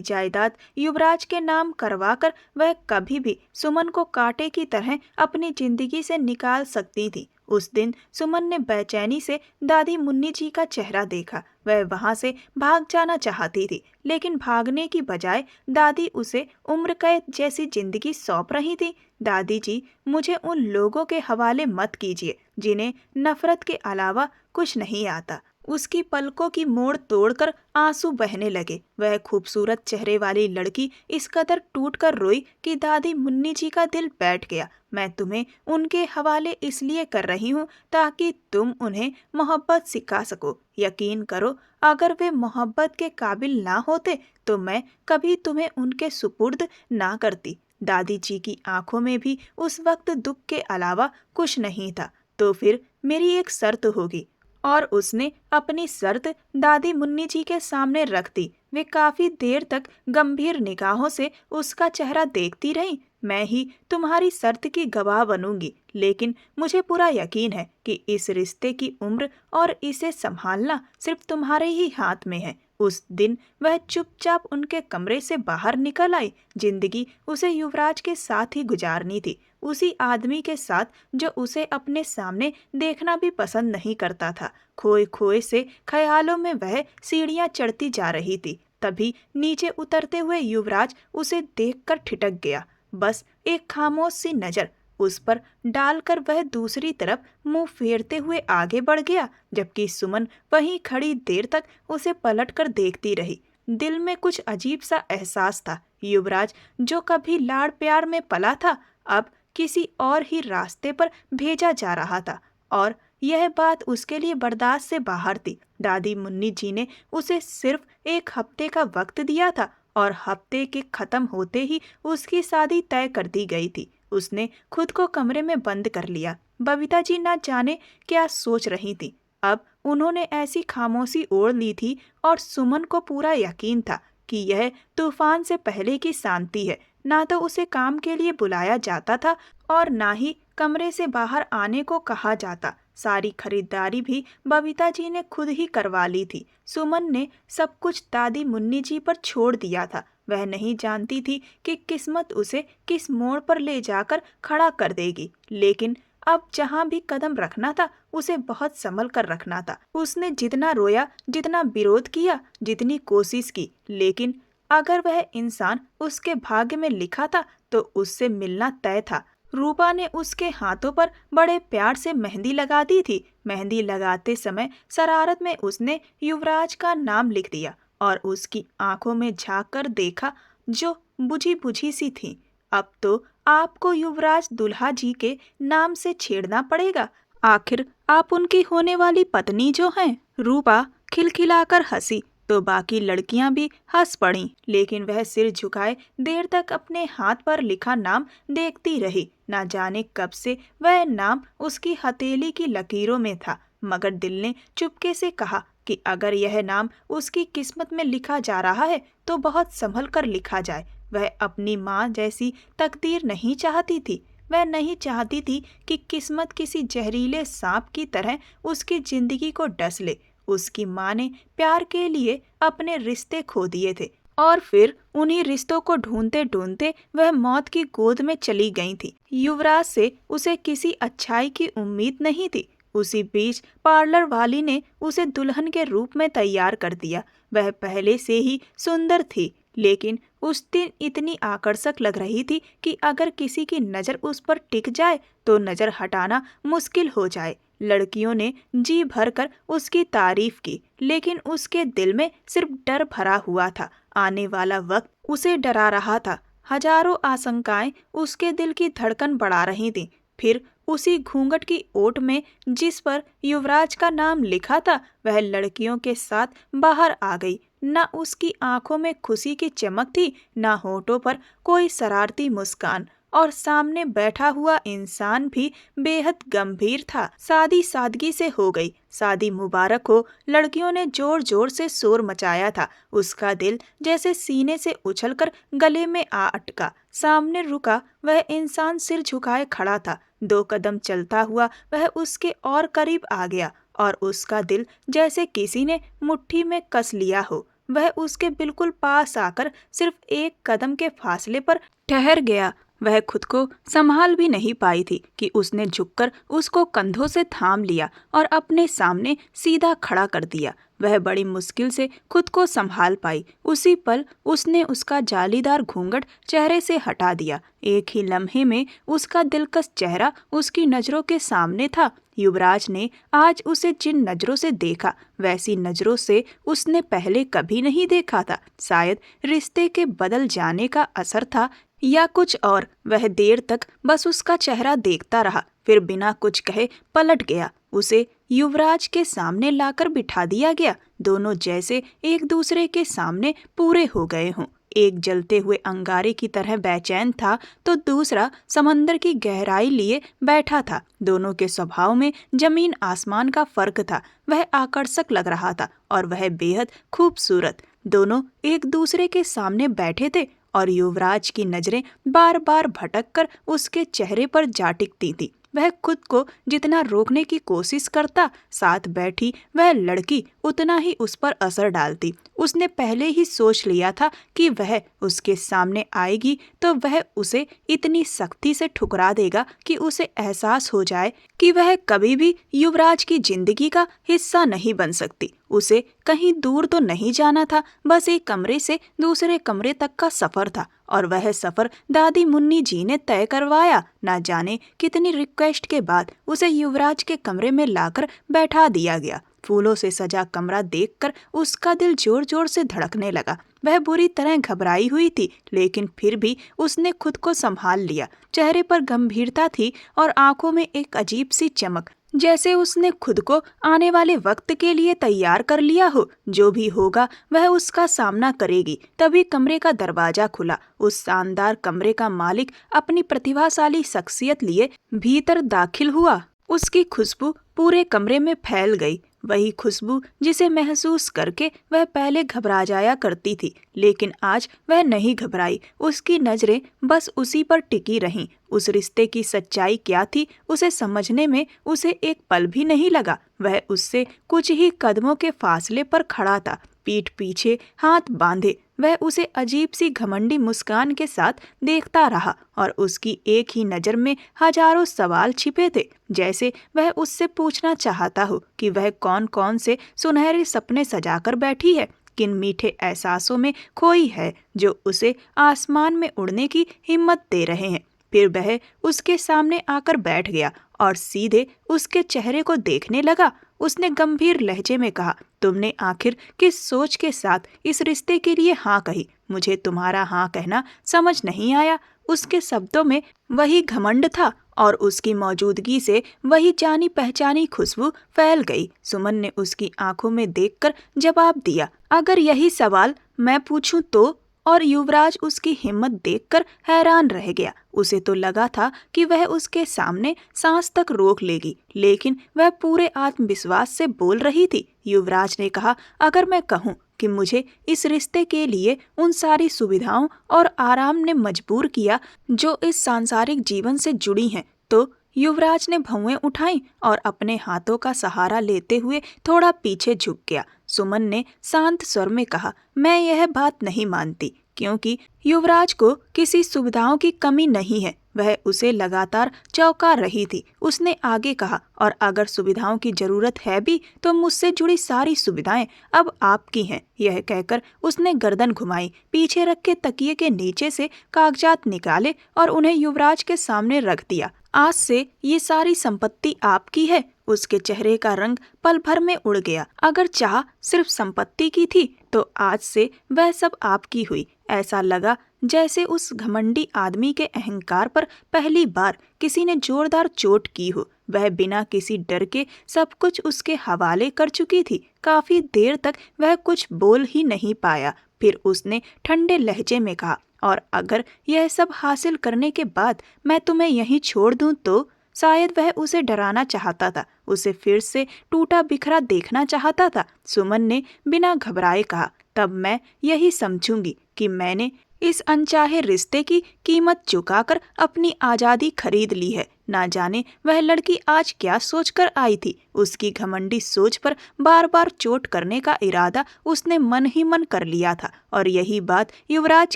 जायदाद युवराज के नाम करवाकर वह कभी भी सुमन को कांटे की तरह अपनी जिंदगी से निकाल सकती थी। उस दिन सुमन ने बेचैनी से दादी मुन्नी जी का चेहरा देखा। वह वहां से भाग जाना चाहती थी, लेकिन भागने की बजाय दादी उसे उम्र कैद जैसी जिंदगी सौंप रही थी। दादी जी, मुझे उन लोगों के हवाले मत कीजिए जिन्हें नफरत के अलावा कुछ नहीं आता। उसकी पलकों की मोड़ तोड़कर आंसू बहने लगे। वह खूबसूरत चेहरे वाली लड़की इस कदर टूट कर रोई कि दादी मुन्नी जी का दिल बैठ गया। मैं तुम्हें उनके हवाले इसलिए कर रही हूँ ताकि तुम उन्हें मोहब्बत सिखा सको। यकीन करो, अगर वे मोहब्बत के काबिल ना होते तो मैं कभी तुम्हें उनके सुपुर्द ना करती। दादी जी की आंखों में भी उस वक्त दुख के अलावा कुछ नहीं था। तो फिर मेरी एक शर्त होगी। और उसने अपनी शर्त दादी मुन्नी जी के सामने रख दी। वे काफी देर तक गंभीर निगाहों से उसका चेहरा देखती रहीं। मैं ही तुम्हारी शर्त की गवाह बनूंगी, लेकिन मुझे पूरा यकीन है कि इस रिश्ते की उम्र और इसे संभालना सिर्फ तुम्हारे ही हाथ में है। उस दिन वह चुपचाप उनके कमरे से बाहर निकल आई। जिंदगी उसे युवराज के साथ ही गुजारनी थी, उसी आदमी के साथ जो उसे अपने सामने देखना भी पसंद नहीं करता था। खोए खोए से ख्यालों में वह सीढ़ियां चढ़ती जा रही थी। तभी नीचे उतरते हुए युवराज उसे देखकर ठिठक गया। बस एक खामोश सी नजर उस पर डालकर वह दूसरी तरफ मुंह फेरते हुए आगे बढ़ गया, जबकि सुमन वहीं खड़ी देर तक उसे पलटकर देखती रही। दिल में कुछ अजीब सा एहसास था। युवराज जो कभी लाड़ प्यार में पला था, अब किसी और ही रास्ते पर भेजा जा रहा था, और यह बात उसके लिए बर्दाश्त से बाहर थी। दादी मुन्नी जी ने उसे सिर्फ एक हफ्ते का वक्त दिया था, और हफ्ते के खत्म होते ही उसकी शादी तय कर दी गई थी। उसने खुद को कमरे में बंद कर लिया। बबीता जी न जाने क्या सोच रही थी। अब उन्होंने ऐसी खामोशी ओढ़ ली थी, और सुमन को पूरा यकीन था कि यह तूफान से पहले की शांति है। ना तो उसे काम के लिए बुलाया जाता था और ना ही कमरे से बाहर आने को कहा जाता। सारी खरीदारी भी बबीता जी ने खुद ही करवा ली थी। सुमन ने सब कुछ दादी मुन्नी जी पर छोड़ दिया था। वह नहीं जानती थी कि किस्मत उसे किस मोड़ पर ले जाकर खड़ा कर देगी, लेकिन अब जहाँ भी कदम रखना था उसे बहुत संभल कर रखना था। उसने जितना रोया, जितना विरोध किया, जितनी कोशिश की, लेकिन अगर वह इंसान उसके भाग्य में लिखा था तो उससे मिलना तय था। रूपा ने उसके हाथों पर बड़े प्यार से मेहंदी लगा दी थी। मेहंदी लगाते समय शरारत में उसने युवराज का नाम लिख दिया और उसकी आंखों में झांक कर देखा, जो बुझी बुझी सी थी। अब तो आपको युवराज दुल्हा जी के नाम से छेड़ना पड़ेगा। आखिर आप उनकी होने वाली पत्नी जो हैं। रूपा खिलखिलाकर हंसी तो बाकी लड़कियां भी हंस पड़ीं, लेकिन वह सिर झुकाए देर तक अपने हाथ पर लिखा नाम देखती रही। ना जाने कब से वह नाम उसकी हथेली की लकीरों में था, मगर दिल ने चुपके से कहा कि अगर यह नाम उसकी किस्मत में लिखा जा रहा है तो बहुत संभल कर लिखा जाए। वह अपनी माँ जैसी तकदीर नहीं चाहती थी। वह नहीं चाहती थी कि किस्मत किसी जहरीले सांप की तरह उसकी जिंदगी को डस ले। उसकी माँ ने प्यार के लिए अपने रिश्ते खो दिए थे, और फिर उन्हीं रिश्तों को ढूंढते ढूंढते वह मौत की गोद में चली गई थी। युवराज से उसे किसी अच्छाई की उम्मीद नहीं थी। उसी बीच पार्लर वाली ने उसे दुल्हन के रूप में तैयार कर दिया। वह पहले से ही सुंदर थी, लेकिन उस दिन इतनी आकर्षक लग रही थी कि अगर किसी की नज़र उस पर टिक जाए तो नज़र हटाना मुश्किल हो जाए। लड़कियों ने जी भरकर उसकी तारीफ की, लेकिन उसके दिल में सिर्फ डर भरा हुआ था। आने वाला वक्त उसे डरा रहा था। हजारों आशंकाएं उसके दिल की धड़कन बढ़ा रही थीं। फिर उसी घूंघट की ओट में जिस पर युवराज का नाम लिखा था, वह लड़कियों के साथ बाहर आ गई। न उसकी आंखों में खुशी की चमक थी, न होठों पर कोई शरारती मुस्कान, और सामने बैठा हुआ इंसान भी बेहद गंभीर था। शादी सादगी से हो गई। शादी मुबारक हो, लड़कियों ने जोर जोर से शोर मचाया था। उसका दिल जैसे सीने से उछलकर गले में आ अटका। सामने रुका वह इंसान सिर झुकाए खड़ा था। 2 कदम चलता हुआ वह उसके और करीब आ गया, और उसका दिल जैसे किसी ने मुट्ठी में कस लिया हो। वह उसके बिल्कुल पास आकर सिर्फ 1 कदम के फासले पर ठहर गया। वह खुद को संभाल भी नहीं पाई थी कि उसने झुककर उसको कंधों से थाम लिया और अपने सामने सीधा खड़ा कर दिया। वह बड़ी मुश्किल से खुद को संभाल पाई। उसी पल उसने उसका जालीदार घूंघट चेहरे से हटा दिया। एक ही लम्हे में उसका दिलकश चेहरा उसकी नजरों के सामने था। युवराज ने आज उसे जिन नजरों से देखा, वैसी नजरों से उसने पहले कभी नहीं देखा था। शायद रिश्ते के बदल जाने का असर था या कुछ और। वह देर तक बस उसका चेहरा देखता रहा, फिर बिना कुछ कहे पलट गया। उसे युवराज के सामने लाकर बिठा दिया गया। दोनों जैसे एक दूसरे के सामने पूरे हो गए हों। एक जलते हुए अंगारे की तरह बेचैन था तो दूसरा समंदर की गहराई लिए बैठा था। दोनों के स्वभाव में जमीन आसमान का फर्क था। वह आकर्षक लग रहा था और वह बेहद खूबसूरत। दोनों एक दूसरे के सामने बैठे थे और युवराज की नजरें बार बार भटक कर उसके चेहरे पर जा टिकती थी। वह खुद को जितना रोकने की कोशिश करता, साथ बैठी वह लड़की उतना ही उस पर असर डालती। उसने पहले ही सोच लिया था कि वह उसके सामने आएगी तो वह उसे इतनी सख्ती से ठुकरा देगा कि उसे एहसास हो जाए कि वह कभी भी युवराज की जिंदगी का हिस्सा नहीं बन सकती। उसे कहीं दूर तो नहीं जाना था, बस एक कमरे से दूसरे कमरे तक का सफर था और वह सफर दादी मुन्नी जी ने तय करवाया। ना जाने कितनी रिक्वेस्ट के बाद उसे युवराज के कमरे में लाकर बैठा दिया गया। फूलों से सजा कमरा देखकर उसका दिल जोर जोर से धड़कने लगा। वह बुरी तरह घबराई हुई थी, लेकिन फिर भी उसने खुद को संभाल लिया। चेहरे पर गंभीरता थी और आंखों में एक अजीब सी चमक, जैसे उसने खुद को आने वाले वक्त के लिए तैयार कर लिया हो। जो भी होगा वह उसका सामना करेगी। तभी कमरे का दरवाजा खुला। उस शानदार कमरे का मालिक अपनी प्रतिभाशाली शख्सियत लिए भीतर दाखिल हुआ। उसकी खुशबू पूरे कमरे में फैल गई, वही खुशबू जिसे महसूस करके वह पहले घबरा जाया करती थी, लेकिन आज वह नहीं घबराई। उसकी नजरें बस उसी पर टिकी रहीं। उस रिश्ते की सच्चाई क्या थी, उसे समझने में उसे एक पल भी नहीं लगा। वह उससे कुछ ही कदमों के फासले पर खड़ा था, पीठ पीछे हाथ बांधे। वह उसे अजीब सी घमंडी मुस्कान के साथ देखता रहा और उसकी एक ही नज़र में हजारों सवाल छिपे थे, जैसे वह उससे पूछना चाहता हो कि वह कौन कौन से सुनहरे सपने सजाकर बैठी है, किन मीठे एहसासों में खोई है जो उसे आसमान में उड़ने की हिम्मत दे रहे हैं। फिर वह उसके सामने आकर बैठ गया और सीधे उसके चेहरे को देखने लगा। उसने गंभीर लहजे में कहा, तुमने आखिर किस सोच के साथ इस रिश्ते के लिए हाँ कही? मुझे तुम्हारा हाँ कहना समझ नहीं आया। उसके शब्दों में वही घमंड था और उसकी मौजूदगी से वही जानी पहचानी खुशबू फैल गई। सुमन ने उसकी आंखों में देखकर जवाब दिया, अगर यही सवाल मैं पूछूं तो? और युवराज उसकी हिम्मत देखकर हैरान रह गया। उसे तो लगा था कि वह उसके सामने सांस तक रोक लेगी, लेकिन वह पूरे आत्मविश्वास से बोल रही थी। युवराज ने कहा, अगर मैं कहूँ कि मुझे इस रिश्ते के लिए उन सारी सुविधाओं और आराम ने मजबूर किया जो इस सांसारिक जीवन से जुड़ी हैं, तो? युवराज ने भौएं उठाई और अपने हाथों का सहारा लेते हुए थोड़ा पीछे झुक गया। सुमन ने शांत स्वर में कहा, मैं यह बात नहीं मानती, क्योंकि युवराज को किसी सुविधाओं की कमी नहीं है। वह उसे लगातार चौंका रही थी। उसने आगे कहा, और अगर सुविधाओं की जरूरत है भी तो मुझसे जुड़ी सारी सुविधाएं अब आपकी हैं। यह कहकर उसने गर्दन घुमाई, पीछे रखे तकिए के नीचे से कागजात निकाले और उन्हें युवराज के सामने रख दिया। आज से ये सारी संपत्ति आपकी है। उसके चेहरे का रंग पल भर में उड़ गया। अगर चाह सिर्फ संपत्ति की थी तो आज से वह सब आपकी हुई। ऐसा लगा जैसे उस घमंडी आदमी के अहंकार पर पहली बार किसी ने जोरदार चोट की हो। वह बिना किसी डर के सब कुछ उसके हवाले कर चुकी थी। काफी देर तक वह कुछ बोल ही नहीं पाया। फिर उसने ठंडे लहजे में कहा, और अगर यह सब हासिल करने के बाद मैं तुम्हें यहीं छोड़ दूं तो? शायद वह उसे डराना चाहता था, उसे फिर से टूटा बिखरा देखना चाहता था। सुमन ने बिना घबराए कहा, तब मैं यही समझूंगी कि मैंने इस अनचाहे रिश्ते की कीमत चुकाकर अपनी आज़ादी खरीद ली है। ना जाने वह लड़की आज क्या सोचकर आई थी। उसकी घमंडी सोच पर बार बार चोट करने का इरादा उसने मन ही मन कर लिया था और यही बात युवराज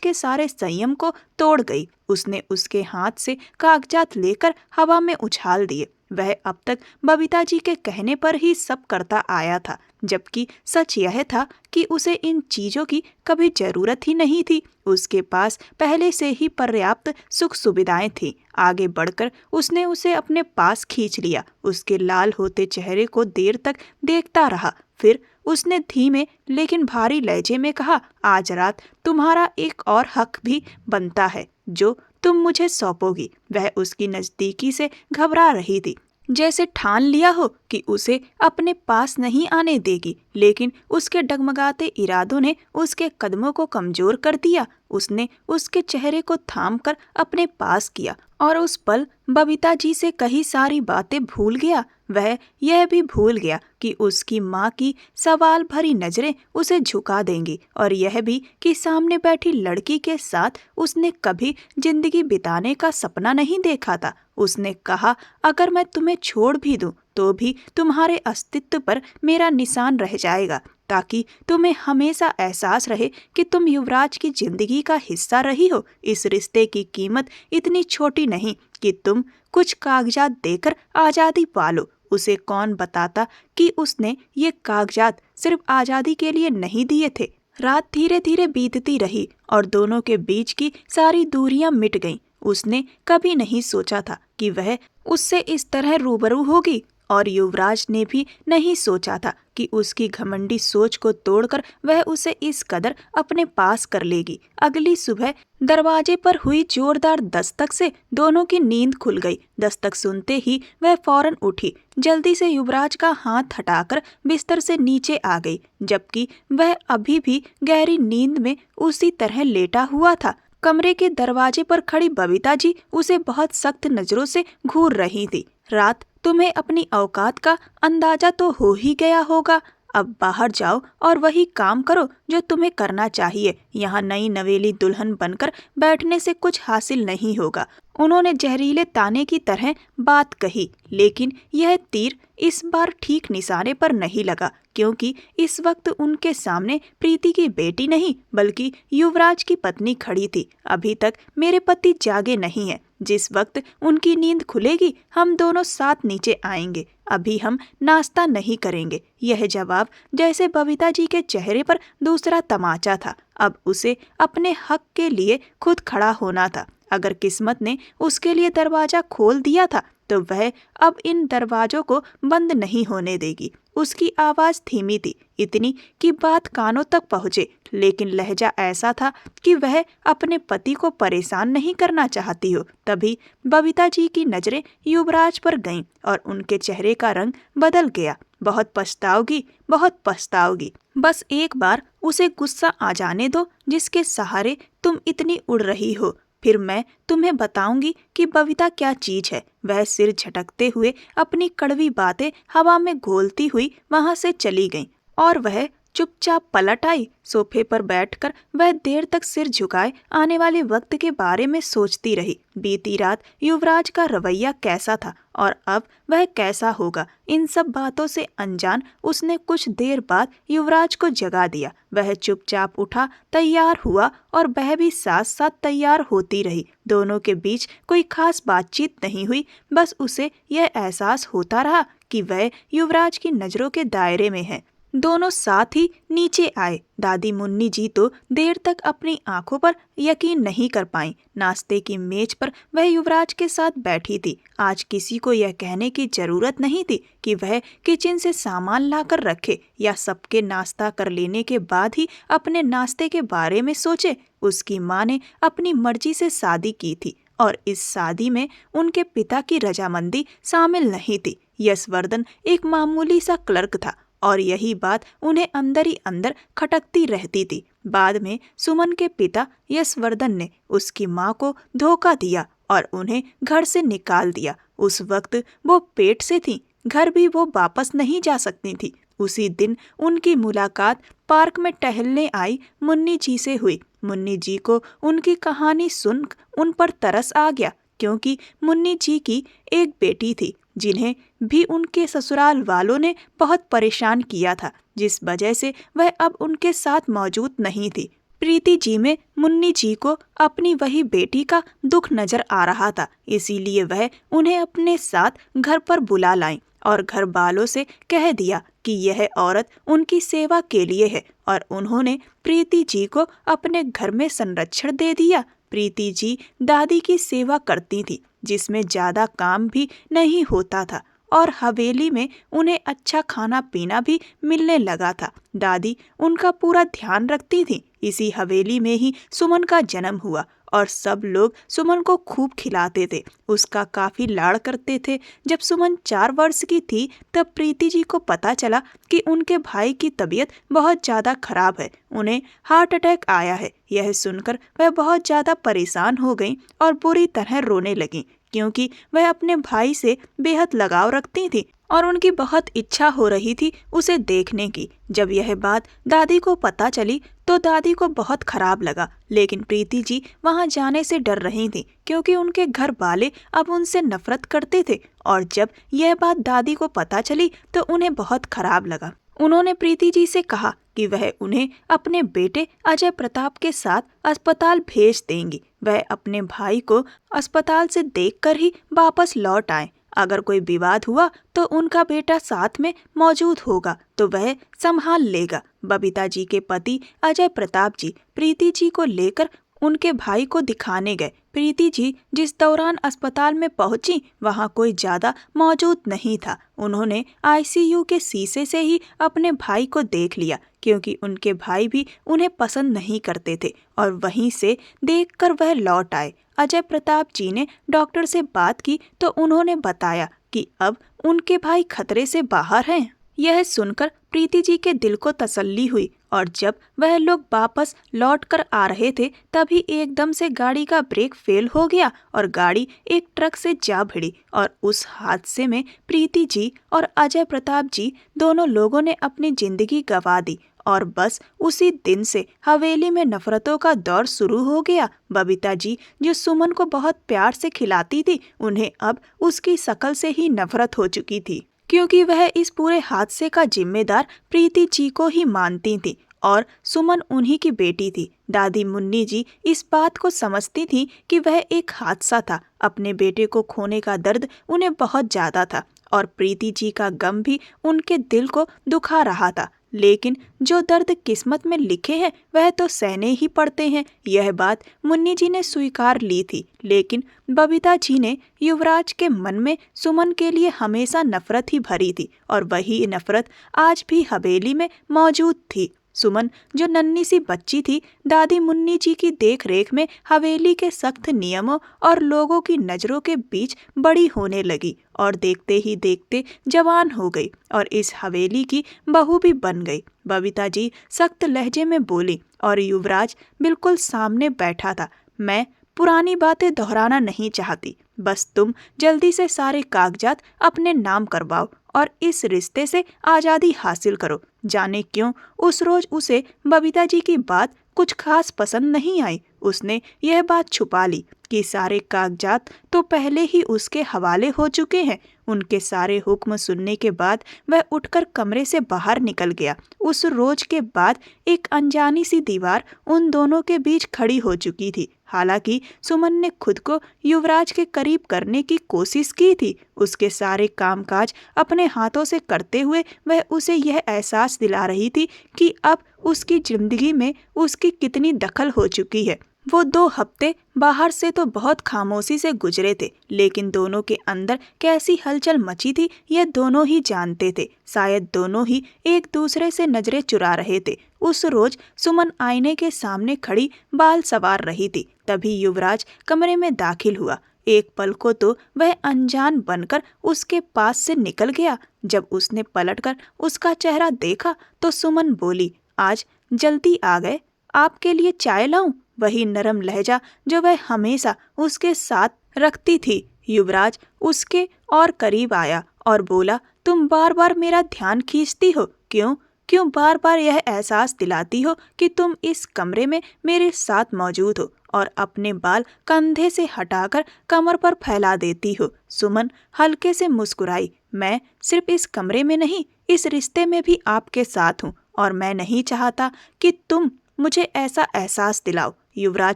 के सारे संयम को तोड़ गई। उसने उसके हाथ से कागजात लेकर हवा में उछाल दिए। वह अब तक बबीता जी के कहने पर ही सब करता आया था, जबकि सच यह था कि उसे इन चीजों की कभी जरूरत ही नहीं थी। उसके पास पहले से ही पर्याप्त सुख सुविधाएं थी। आगे बढ़कर उसने उसे अपने पास खींच लिया। उसके लाल होते चेहरे को देर तक देखता रहा। फिर उसने धीमे लेकिन भारी लहजे में कहा, आज रात तुम्हारा एक और हक भी बनता है जो तुम मुझे सौंपोगी। वह उसकी नजदीकी से घबरा रही थी, जैसे ठान लिया हो कि उसे अपने पास नहीं आने देगी, लेकिन उसके डगमगाते इरादों ने उसके कदमों को कमजोर कर दिया। उसने उसके चेहरे को थामकर अपने पास किया और उस पल बबीता जी से कही सारी बातें भूल गया। वह यह भी भूल गया कि उसकी माँ की सवाल भरी नजरें उसे झुका देंगी और यह भी कि सामने बैठी लड़की के साथ उसने कभी जिंदगी बिताने का सपना नहीं देखा था। उसने कहा, अगर मैं तुम्हें छोड़ भी दूं तो भी तुम्हारे अस्तित्व पर मेरा निशान रह जाएगा, ताकि तुम्हें हमेशा एहसास रहे कि तुम युवराज की जिंदगी का हिस्सा रही हो। इस रिश्ते की कीमत इतनी छोटी नहीं कि तुम कुछ कागजात देकर आज़ादी पालो। उसे कौन बताता कि उसने ये कागजात सिर्फ आज़ादी के लिए नहीं दिए थे। रात धीरे धीरे बीतती रही और दोनों के बीच की सारी दूरियां मिट गईं। उसने कभी नहीं सोचा था कि वह उससे इस तरह रूबरू होगी और युवराज ने भी नहीं सोचा था कि उसकी घमंडी सोच को तोड़कर वह उसे इस कदर अपने पास कर लेगी। अगली सुबह दरवाजे पर हुई जोरदार दस्तक से दोनों की नींद खुल गई। दस्तक सुनते ही वह फौरन उठी, जल्दी से युवराज का हाथ हटाकर बिस्तर से नीचे आ गई, जबकि वह अभी भी गहरी नींद में उसी तरह लेटा हुआ था। कमरे के दरवाजे पर खड़ी बबीता जी उसे बहुत सख्त नजरों से घूर रही थी। रात, तुम्हें अपनी औकात का अंदाजा तो हो ही गया होगा। अब बाहर जाओ और वही काम करो जो तुम्हें करना चाहिए। यहाँ नई नवेली दुल्हन बनकर बैठने से कुछ हासिल नहीं होगा। उन्होंने जहरीले ताने की तरह बात कही, लेकिन यह तीर इस बार ठीक निशाने पर नहीं लगा, क्योंकि इस वक्त उनके सामने प्रीति की बेटी नहीं बल्कि युवराज की पत्नी खड़ी थी। अभी तक मेरे पति जागे नहीं हैं। जिस वक्त उनकी नींद खुलेगी हम दोनों साथ नीचे आएंगे। अभी हम नाश्ता नहीं करेंगे। यह जवाब जैसे बबीता जी के चेहरे पर दूसरा तमाचा था। अब उसे अपने हक के लिए खुद खड़ा होना था। अगर किस्मत ने उसके लिए दरवाजा खोल दिया था तो वह अब इन दरवाजों को बंद नहीं होने देगी। उसकी आवाज धीमी थी, इतनी कि बात कानों तक पहुंचे, लेकिन लहजा ऐसा था कि वह अपने पति को परेशान नहीं करना चाहती हो। तभी बबीता जी की नजरें युवराज पर गईं और उनके चेहरे का रंग बदल गया। बहुत पछताओगी, बहुत पछताओगी। बस एक बार उसे गुस्सा आ जाने दो जिसके सहारे तुम इतनी उड़ रही हो, फिर मैं तुम्हें बताऊंगी कि बबीता क्या चीज है। वह सिर झटकते हुए अपनी कड़वी बातें हवा में घोलती हुई वहां से चली गई और वह चुपचाप पलट आई। सोफे पर बैठकर वह देर तक सिर झुकाए आने वाले वक्त के बारे में सोचती रही। बीती रात युवराज का रवैया कैसा था और अब वह कैसा होगा। इन सब बातों से अनजान उसने कुछ देर बाद युवराज को जगा दिया। वह चुपचाप उठा, तैयार हुआ और वह भी साथ साथ तैयार होती रही। दोनों के बीच कोई खास बातचीत नहीं हुई, बस उसे यह एहसास होता रहा कि वह युवराज की नजरों के दायरे में है। दोनों साथ ही नीचे आए। दादी मुन्नी जी तो देर तक अपनी आंखों पर यकीन नहीं कर पाईं। नाश्ते की मेज पर वह युवराज के साथ बैठी थी। आज किसी को यह कहने की जरूरत नहीं थी कि वह किचन से सामान लाकर रखे या सबके नाश्ता कर लेने के बाद ही अपने नाश्ते के बारे में सोचे। उसकी माँ ने अपनी मर्जी से शादी की थी और इस शादी में उनके पिता की रजामंदी शामिल नहीं थी। यशवर्धन एक मामूली सा क्लर्क था और यही बात उन्हें अंदर ही अंदर खटकती रहती थी। बाद में सुमन के पिता यशवर्धन ने उसकी माँ को धोखा दिया और उन्हें घर से निकाल दिया। उस वक्त वो पेट से थी, घर भी वो वापस नहीं जा सकती थी। उसी दिन उनकी मुलाकात पार्क में टहलने आई मुन्नी जी से हुई। मुन्नी जी को उनकी कहानी सुन उन पर तरस आ गया, क्योंकि मुन्नी जी की एक बेटी थी जिन्हें भी उनके ससुराल वालों ने बहुत परेशान किया था, जिस वजह से वह अब उनके साथ मौजूद नहीं थी। प्रीति जी में मुन्नी जी को अपनी वही बेटी का दुख नजर आ रहा था, इसीलिए वह उन्हें अपने साथ घर पर बुला लाई और घर वालों से कह दिया कि यह औरत उनकी सेवा के लिए है और उन्होंने प्रीति जी को अपने घर में संरक्षण दे दिया। प्रीति जी दादी की सेवा करती थी, जिसमें ज्यादा काम भी नहीं होता था और हवेली में उन्हें अच्छा खाना पीना भी मिलने लगा था। दादी उनका पूरा ध्यान रखती थी। इसी हवेली में ही सुमन का जन्म हुआ और सब लोग सुमन को खूब खिलाते थे, उसका काफी लाड़ करते थे। जब सुमन 4 वर्ष की थी तब प्रीति जी को पता चला कि उनके भाई की तबीयत बहुत ज्यादा खराब है, उन्हें हार्ट अटैक आया है। यह सुनकर वह बहुत ज्यादा परेशान हो गईं और बुरी तरह रोने लगीं, क्योंकि वह अपने भाई से बेहद लगाव रखती थी और उनकी बहुत इच्छा हो रही थी उसे देखने की। जब यह बात दादी को पता चली तो दादी को बहुत खराब लगा, लेकिन प्रीति जी वहां जाने से डर रही थी क्योंकि उनके घर वाले अब उनसे नफरत करते थे। और जब यह बात दादी को पता चली तो उन्हें बहुत खराब लगा। उन्होंने प्रीति जी से कहा कि वह उन्हें अपने बेटे अजय प्रताप के साथ अस्पताल भेज देंगी। वह अपने भाई को अस्पताल से देखकर ही वापस लौट आए। अगर कोई विवाद हुआ तो उनका बेटा साथ में मौजूद होगा तो वह संभाल लेगा। बबीता जी के पति अजय प्रताप जी प्रीति जी को लेकर उनके भाई को दिखाने गए। प्रीति जी जिस दौरान अस्पताल में पहुंची वहां कोई ज्यादा मौजूद नहीं था। उन्होंने आईसीयू के शीशे से ही अपने भाई को देख लिया, क्योंकि उनके भाई भी उन्हें पसंद नहीं करते थे और वहीं से देखकर वह लौट आए। अजय प्रताप जी ने डॉक्टर से बात की तो उन्होंने बताया कि अब उनके भाई खतरे से बाहर हैं। यह सुनकर प्रीति जी के दिल को तसल्ली हुई और जब वह लोग वापस लौट कर आ रहे थे तभी एकदम से गाड़ी का ब्रेक फेल हो गया और गाड़ी एक ट्रक से जा भिड़ी और उस हादसे में प्रीति जी और अजय प्रताप जी दोनों लोगों ने अपनी जिंदगी गंवा दी। और बस उसी दिन से हवेली में नफरतों का दौर शुरू हो गया। बबीता जी जो सुमन को बहुत प्यार से खिलाती थी, उन्हें अब उसकी शक्ल से ही नफरत हो चुकी थी, क्योंकि वह इस पूरे हादसे का जिम्मेदार प्रीति जी को ही मानती थी और सुमन उन्हीं की बेटी थी। दादी मुन्नी जी इस बात को समझती थी कि वह एक हादसा था। अपने बेटे को खोने का दर्द उन्हें बहुत ज्यादा था और प्रीति जी का गम भी उनके दिल को दुखा रहा था, लेकिन जो दर्द किस्मत में लिखे हैं वह तो सहने ही पड़ते हैं। यह बात मुन्नी जी ने स्वीकार ली थी, लेकिन बबीता जी ने युवराज के मन में सुमन के लिए हमेशा नफरत ही भरी थी और वही नफरत आज भी हवेली में मौजूद थी। सुमन जो नन्ही सी बच्ची थी, दादी मुन्नी जी की देख रेख में हवेली के सख्त नियमों और लोगों की नजरों के बीच बड़ी होने लगी और देखते ही देखते जवान हो गई और इस हवेली की बहू भी बन गई। बबीता जी सख्त लहजे में बोली और युवराज बिल्कुल सामने बैठा था। मैं पुरानी बातें दोहराना नहीं चाहती, बस तुम जल्दी से सारे कागजात अपने नाम करवाओ और इस रिश्ते से आज़ादी हासिल करो। जाने क्यों उस रोज उसे बबीता जी की बात कुछ खास पसंद नहीं आई। उसने यह बात छुपा ली कि सारे कागजात तो पहले ही उसके हवाले हो चुके हैं। उनके सारे हुक्म सुनने के बाद वह उठकर कमरे से बाहर निकल गया। उस रोज के बाद एक अनजानी सी दीवार उन दोनों के बीच खड़ी हो चुकी थी। हालांकि सुमन ने खुद को युवराज के करीब करने की कोशिश की थी। उसके सारे कामकाज अपने हाथों से करते हुए वह उसे यह एहसास दिला रही थी कि अब उसकी जिंदगी में उसकी कितनी दखल हो चुकी है। वो 2 हफ्ते बाहर से तो बहुत खामोशी से गुजरे थे, लेकिन दोनों के अंदर कैसी हलचल मची थी यह दोनों ही जानते थे। शायद दोनों ही एक दूसरे से नजरें चुरा रहे थे। उस रोज सुमन आईने के सामने खड़ी बाल संवार रही थी, तभी युवराज कमरे में दाखिल हुआ। एक पल को तो वह अनजान बनकर उसके पास से निकल गया। जब उसने पलटकर उसका चेहरा देखा तो सुमन बोली, आज जल्दी आ गए, आपके लिए चाय लाऊं? वही नरम लहजा जो वह हमेशा उसके साथ रखती थी। युवराज उसके और करीब आया और बोला, तुम बार बार मेरा ध्यान खींचती हो, क्यों? क्यों बार बार यह एहसास दिलाती हो कि तुम इस कमरे में मेरे साथ मौजूद हो और अपने बाल कंधे से हटाकर कमर पर फैला देती हो। सुमन हल्के से मुस्कुराई। मैं सिर्फ इस कमरे में नहीं, इस रिश्ते में भी आपके साथ हूँ और मैं नहीं चाहता कि तुम मुझे ऐसा एहसास दिलाओ। युवराज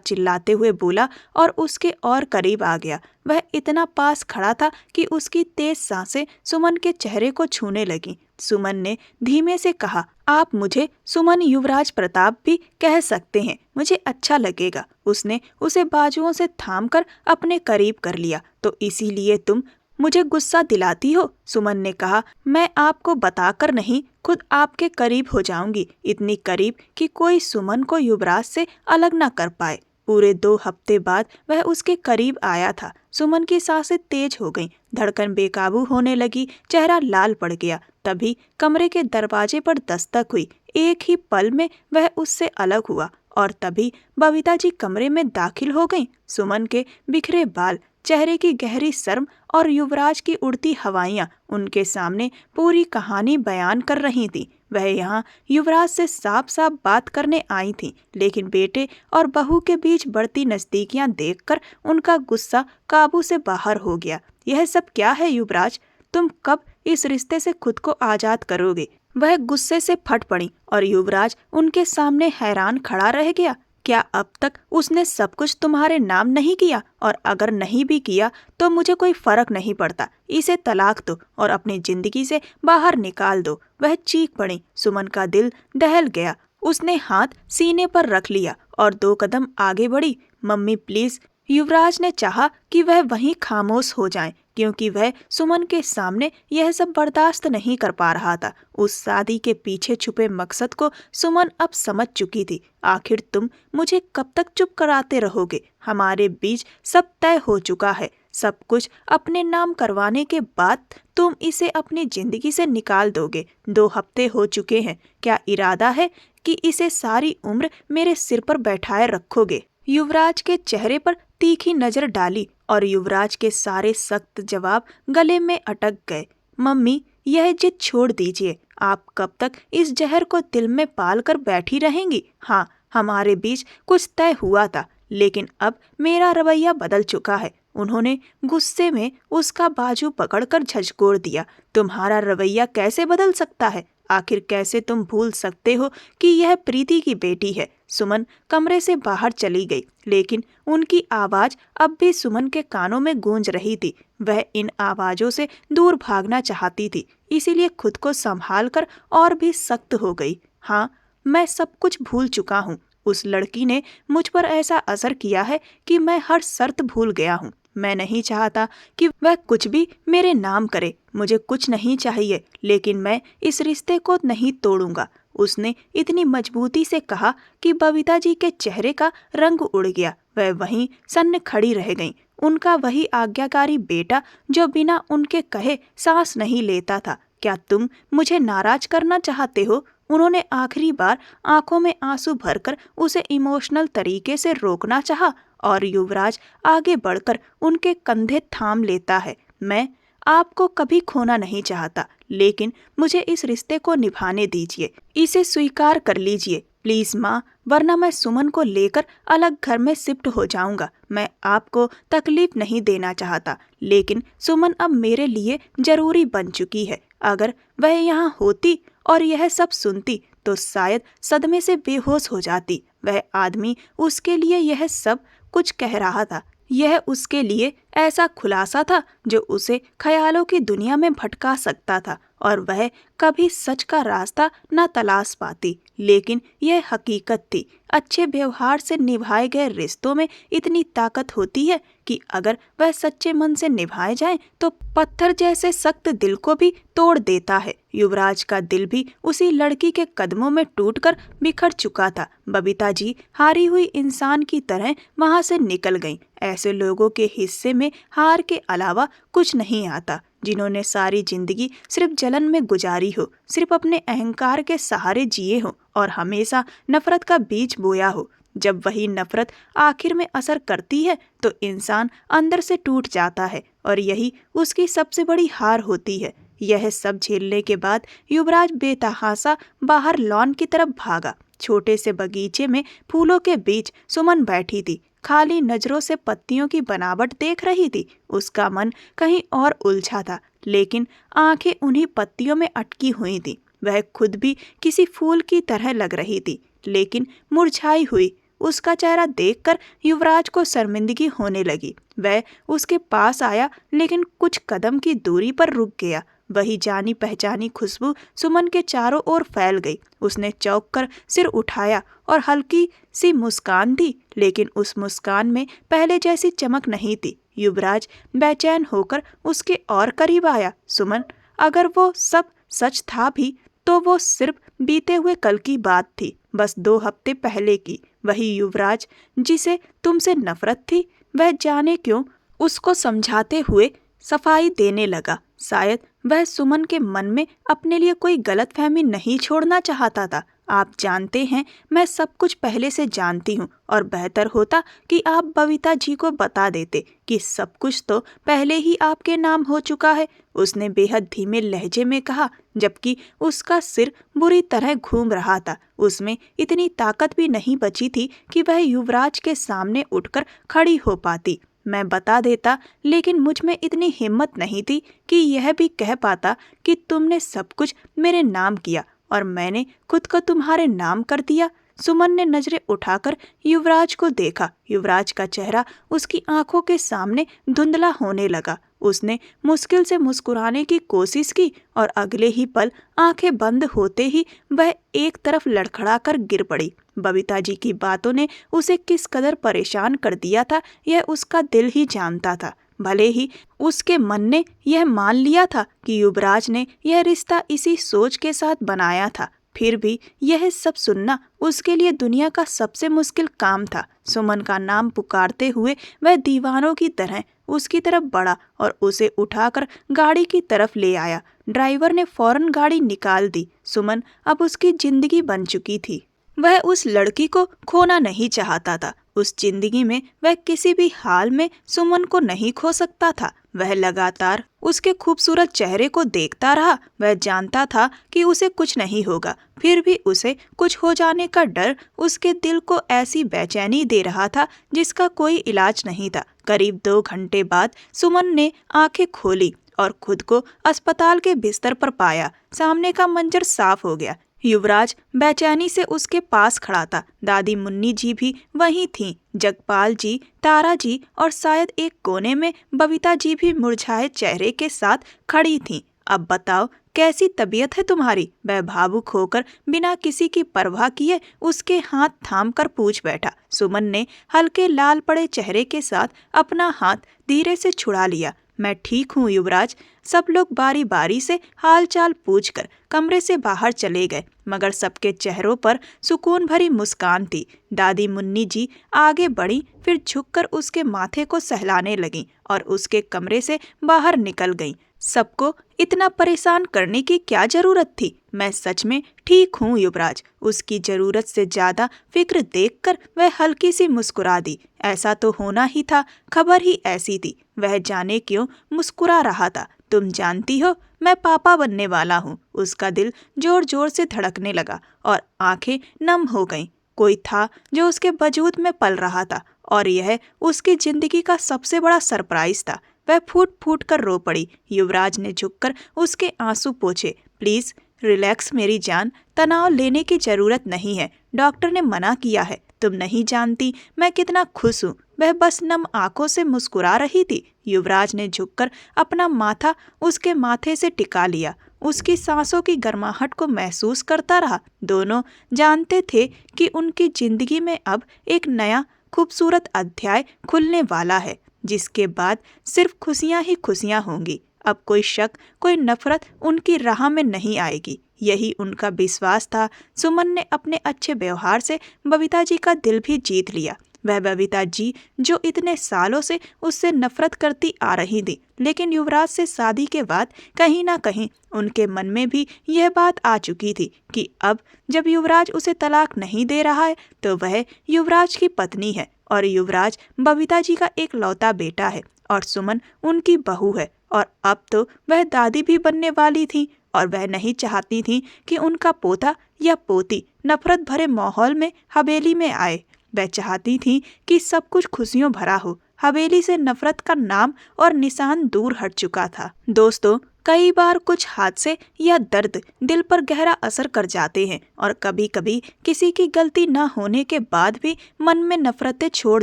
चिल्लाते हुए बोला और उसके और करीब आ गया। वह इतना पास खड़ा था कि उसकी तेज सांसें सुमन के चेहरे को छूने लगीं। सुमन ने धीमे से कहा, आप मुझे सुमन युवराज प्रताप भी कह सकते हैं, मुझे अच्छा लगेगा। उसने उसे बाजुओं से थामकर अपने करीब कर लिया। तो इसीलिए तुम मुझे गुस्सा दिलाती हो? सुमन ने कहा, मैं आपको बताकर नहीं, खुद आपके करीब हो जाऊंगी, इतनी करीब कि कोई सुमन को युवराज से अलग न कर पाए। पूरे 2 हफ्ते बाद वह उसके करीब आया था। सुमन की सांसें तेज हो गईं, धड़कन बेकाबू होने लगी, चेहरा लाल पड़ गया। तभी कमरे के दरवाजे पर दस्तक हुई। एक ही पल में वह उससे अलग हुआ और तभी बबीता जी कमरे में दाखिल हो गईं। सुमन के बिखरे बाल, चेहरे की गहरी शर्म और युवराज की उड़ती हवाइयां उनके सामने पूरी कहानी बयान कर रही थी। वह यहाँ युवराज से साफ साफ बात करने आई थी, लेकिन बेटे और बहू के बीच बढ़ती नजदीकियां देखकर उनका गुस्सा काबू से बाहर हो गया। यह सब क्या है युवराज? तुम कब इस रिश्ते से खुद को आजाद करोगे? वह गुस्से से फट पड़ी और युवराज उनके सामने हैरान खड़ा रह गया। क्या अब तक उसने सब कुछ तुम्हारे नाम नहीं किया? और अगर नहीं भी किया तो मुझे कोई फर्क नहीं पड़ता। इसे तलाक दो और अपनी जिंदगी से बाहर निकाल दो। वह चीख पड़ी। सुमन का दिल दहल गया। उसने हाथ सीने पर रख लिया और 2 कदम आगे बढ़ी। Mummy please. युवराज ने चाहा कि वह वहीं खामोश हो जाए, क्योंकि वह सुमन के सामने यह सब बर्दाश्त नहीं कर पा रहा था। उस शादी के पीछे छुपे मकसद को सुमन अब समझ चुकी थी। आखिर तुम मुझे कब तक चुप कराते रहोगे? हमारे बीच सब तय हो चुका है। सब कुछ अपने नाम करवाने के बाद तुम इसे अपनी जिंदगी से निकाल दोगे। 2 हफ्ते हो चुके हैं। क्या इरादा है कि इसे सारी उम्र मेरे सिर पर बैठाए रखोगे? युवराज के चेहरे पर तीखी नजर डाली और युवराज के सारे सख्त जवाब गले में अटक गए। मम्मी, यह जिद छोड़ दीजिए। आप कब तक इस जहर को दिल में पाल कर बैठी रहेंगी? हाँ, हमारे बीच कुछ तय हुआ था, लेकिन अब मेरा रवैया बदल चुका है। उन्होंने गुस्से में उसका बाजू पकड़कर झंझोड़ दिया। तुम्हारा रवैया कैसे बदल सकता है? आखिर कैसे तुम भूल सकते हो कि यह प्रीति की बेटी है? सुमन कमरे से बाहर चली गई, लेकिन उनकी आवाज अब भी सुमन के कानों में गूंज रही थी। वह इन आवाजों से दूर भागना चाहती थी, इसीलिए खुद को संभाल कर और भी सख्त हो गई। हाँ, मैं सब कुछ भूल चुका हूँ। उस लड़की ने मुझ पर ऐसा असर किया है कि मैं हर शर्त भूल गया हूँ। मैं नहीं चाहता कि वह कुछ भी मेरे नाम करे। मुझे कुछ नहीं चाहिए, लेकिन मैं इस रिश्ते को नहीं तोड़ूंगा। उसने इतनी मजबूती से कहा कि बबीता जी के चेहरे का रंग उड़ गया। वह वहीं सन्न खड़ी रह गईं। उनका वही आज्ञाकारी बेटा जो बिना उनके कहे सांस नहीं लेता था। क्या तुम मुझे नाराज करना चाहते हो? उन्होंने आखिरी बार आंखों में आंसू भरकर उसे इमोशनल तरीके से रोकना चाहा और युवराज आगे बढ़कर उनके कंधे थाम लेता है। मैं आपको कभी खोना नहीं चाहता, लेकिन मुझे इस रिश्ते को निभाने दीजिए। इसे स्वीकार कर लीजिए प्लीज माँ, वरना मैं सुमन को लेकर अलग घर में शिफ्ट हो जाऊंगा। मैं आपको तकलीफ नहीं देना चाहता, लेकिन सुमन अब मेरे लिए जरूरी बन चुकी है। अगर वह यहाँ होती और यह सब सुनती तो शायद सदमे से बेहोश हो जाती। वह आदमी उसके लिए यह सब कुछ कह रहा था। यह उसके लिए ऐसा खुलासा था जो उसे ख्यालों की दुनिया में भटका सकता था और वह कभी सच का रास्ता न तलाश पाती। लेकिन यह हकीकत थी। अच्छे व्यवहार से निभाए गए रिश्तों में इतनी ताकत होती है कि अगर वह सच्चे मन से निभाए जाएं तो पत्थर जैसे सख्त दिल को भी तोड़ देता है। युवराज का दिल भी उसी लड़की के कदमों में टूटकर बिखर चुका था। बबीता जी हारी हुई इंसान की तरह वहां से निकल गईं। ऐसे लोगों के हिस्से में हार के अलावा कुछ नहीं आता, जिन्होंने सारी जिंदगी सिर्फ जलन में गुजारी हो, सिर्फ अपने अहंकार के सहारे जिए हो और हमेशा नफरत का बीज बोया हो। जब वही नफरत आखिर में असर करती है तो इंसान अंदर से टूट जाता है और यही उसकी सबसे बड़ी हार होती है। यह सब झेलने के बाद युवराज बेतहासा बाहर लॉन की तरफ भागा। छोटे से बगीचे में फूलों के बीच सुमन बैठी थी, खाली नजरों से पत्तियों की बनावट देख रही थी। उसका मन कहीं और उलझा था, लेकिन आंखें उन्हीं पत्तियों में अटकी हुई थी। वह खुद भी किसी फूल की तरह लग रही थी, लेकिन मुरझाई हुई। उसका चेहरा देखकर युवराज को शर्मिंदगी होने लगी। वह उसके पास आया, लेकिन कुछ कदम की दूरी पर रुक गया। वही जानी पहचानी खुशबू सुमन के चारों ओर फैल गई। उसने चौंक कर सिर उठाया और हल्की सी मुस्कान दी, लेकिन उस मुस्कान में पहले जैसी चमक नहीं थी। युवराज बेचैन होकर उसके और करीब आया। सुमन, अगर वो सब सच था भी तो वो सिर्फ बीते हुए कल की बात थी, बस 2 हफ्ते पहले की। वही युवराज जिसे तुमसे नफरत थी, वह जाने क्यों उसको समझाते हुए सफाई देने लगा। शायद वह सुमन के मन में अपने लिए कोई गलतफहमी नहीं छोड़ना चाहता था। आप जानते हैं, मैं सब कुछ पहले से जानती हूँ और बेहतर होता कि आप बबीता जी को बता देते कि सब कुछ तो पहले ही आपके नाम हो चुका है। उसने बेहद धीमे लहजे में कहा, जबकि उसका सिर बुरी तरह घूम रहा था। उसमें इतनी ताकत भी नहीं बची थी कि वह युवराज के सामने उठकर खड़ी हो पाती। मैं बता देता, लेकिन मुझ में इतनी हिम्मत नहीं थी कि यह भी कह पाता कि तुमने सब कुछ मेरे नाम किया और मैंने खुद को तुम्हारे नाम कर दिया। सुमन ने नजरें उठाकर युवराज को देखा। युवराज का चेहरा उसकी आंखों के सामने धुंधला होने लगा। उसने मुश्किल से मुस्कुराने की कोशिश की और अगले ही पल आंखें बंद होते ही वह एक तरफ लड़खड़ाकर गिर पड़ी। बबीता जी की बातों ने उसे किस कदर परेशान कर दिया था, यह उसका दिल ही जानता था। भले ही उसके मन ने यह मान लिया था कि युवराज ने यह रिश्ता इसी सोच के साथ बनाया था, फिर भी यह सब सुनना उसके लिए दुनिया का सबसे मुश्किल काम था। सुमन का नाम पुकारते हुए वह दीवानों की तरह उसकी तरफ बढ़ा और उसे उठाकर गाड़ी की तरफ ले आया। ड्राइवर ने फौरन गाड़ी निकाल दी। सुमन अब उसकी जिंदगी बन चुकी थी। वह उस लड़की को खोना नहीं चाहता था। उस जिंदगी में वह किसी भी हाल में सुमन को नहीं खो सकता था। वह लगातार उसके खूबसूरत चेहरे को देखता रहा। वह जानता था कि उसे कुछ नहीं होगा, फिर भी उसे कुछ हो जाने का डर उसके दिल को ऐसी बेचैनी दे रहा था जिसका कोई इलाज नहीं था। करीब 2 घंटे बाद सुमन ने आंखें खोली और खुद को अस्पताल के बिस्तर पर पाया। सामने का मंजर साफ हो गया। युवराज बेचैनी से उसके पास खड़ा था। दादी मुन्नी जी भी वहीं थीं। जगपाल जी, तारा जी और शायद एक कोने में बबीता जी भी मुरझाए चेहरे के साथ खड़ी थीं। अब बताओ, कैसी तबीयत है तुम्हारी? वह भावुक होकर बिना किसी की परवाह किए उसके हाथ थाम कर पूछ बैठा। सुमन ने हल्के लाल पड़े चेहरे के साथ अपना हाथ धीरे से छुड़ा लिया। मैं ठीक हूँ युवराज। सब लोग बारी बारी से हालचाल पूछकर कमरे से बाहर चले गए, मगर सबके चेहरों पर सुकून भरी मुस्कान थी। दादी मुन्नी जी आगे बढ़ी, फिर झुककर उसके माथे को सहलाने लगीं और उसके कमरे से बाहर निकल गईं। सबको इतना परेशान करने की क्या जरूरत थी? मैं सच में ठीक हूँ युवराज। उसकी जरूरत से ज्यादा फिक्र देखकर वह हल्की सी मुस्कुरा दी। ऐसा तो होना ही था, खबर ही ऐसी थी। वह जाने क्यों मुस्कुरा रहा था। तुम जानती हो, मैं पापा बनने वाला हूँ। उसका दिल जोर जोर से धड़कने लगा और आंखें नम हो गईं। कोई था जो उसके वजूद में पल रहा था और यह उसकी जिंदगी का सबसे बड़ा सरप्राइज था। वह फूट फूट कर रो पड़ी। युवराज ने झुककर उसके आंसू पोंछे। प्लीज रिलैक्स मेरी जान, तनाव लेने की जरूरत नहीं है। डॉक्टर ने मना किया है। तुम नहीं जानती मैं कितना खुश हूँ। वह बस नम आंखों से मुस्कुरा रही थी। युवराज ने झुककर अपना माथा उसके माथे से टिका लिया, उसकी सांसों की गर्माहट को महसूस करता रहा। दोनों जानते थे कि उनकी जिंदगी में अब एक नया खूबसूरत अध्याय खुलने वाला है, जिसके बाद सिर्फ खुशियां ही खुशियां होंगी। अब कोई शक, कोई नफरत उनकी राह में नहीं आएगी। यही उनका विश्वास था। सुमन ने अपने अच्छे व्यवहार से बबीता जी का दिल भी जीत लिया। वह बबीता जी जो इतने सालों से उससे नफरत करती आ रही थी, लेकिन युवराज से शादी के बाद कहीं ना कहीं उनके मन में भी यह बात आ चुकी थी कि अब जब युवराज उसे तलाक नहीं दे रहा है तो वह युवराज की पत्नी है और युवराज बबीता जी का एक लौता बेटा है और सुमन उनकी बहू है और अब तो वह दादी भी बनने वाली थी और वह नहीं चाहती थी कि उनका पोता या पोती नफरत भरे माहौल में हवेली में आए। वह चाहती थी कि सब कुछ खुशियों भरा हो। हवेली से नफरत का नाम और निशान दूर हट चुका था। दोस्तों, कई बार कुछ हादसे या दर्द दिल पर गहरा असर कर जाते हैं और कभी कभी किसी की गलती न होने के बाद भी मन में नफरतें छोड़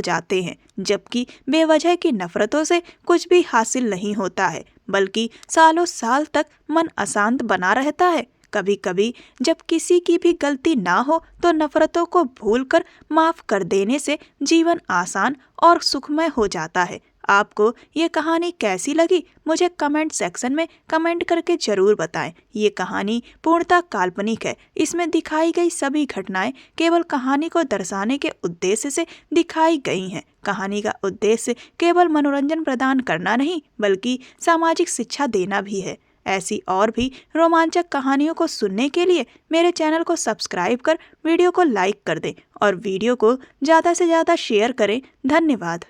जाते हैं, जबकि बेवजह की नफरतों से कुछ भी हासिल नहीं होता है, बल्कि सालों साल तक मन अशांत बना रहता है। कभी कभी जब किसी की भी गलती ना हो तो नफरतों को भूलकर माफ कर देने से जीवन आसान और सुखमय हो जाता है। आपको ये कहानी कैसी लगी मुझे कमेंट सेक्शन में कमेंट करके जरूर बताएं। ये कहानी पूर्णतः काल्पनिक है। इसमें दिखाई गई सभी घटनाएं केवल कहानी को दर्शाने के उद्देश्य से दिखाई गई हैं। कहानी का उद्देश्य केवल मनोरंजन प्रदान करना नहीं बल्कि सामाजिक शिक्षा देना भी है। ऐसी और भी रोमांचक कहानियों को सुनने के लिए मेरे चैनल को सब्सक्राइब कर वीडियो को लाइक कर दें और वीडियो को ज़्यादा से ज़्यादा शेयर करें। धन्यवाद।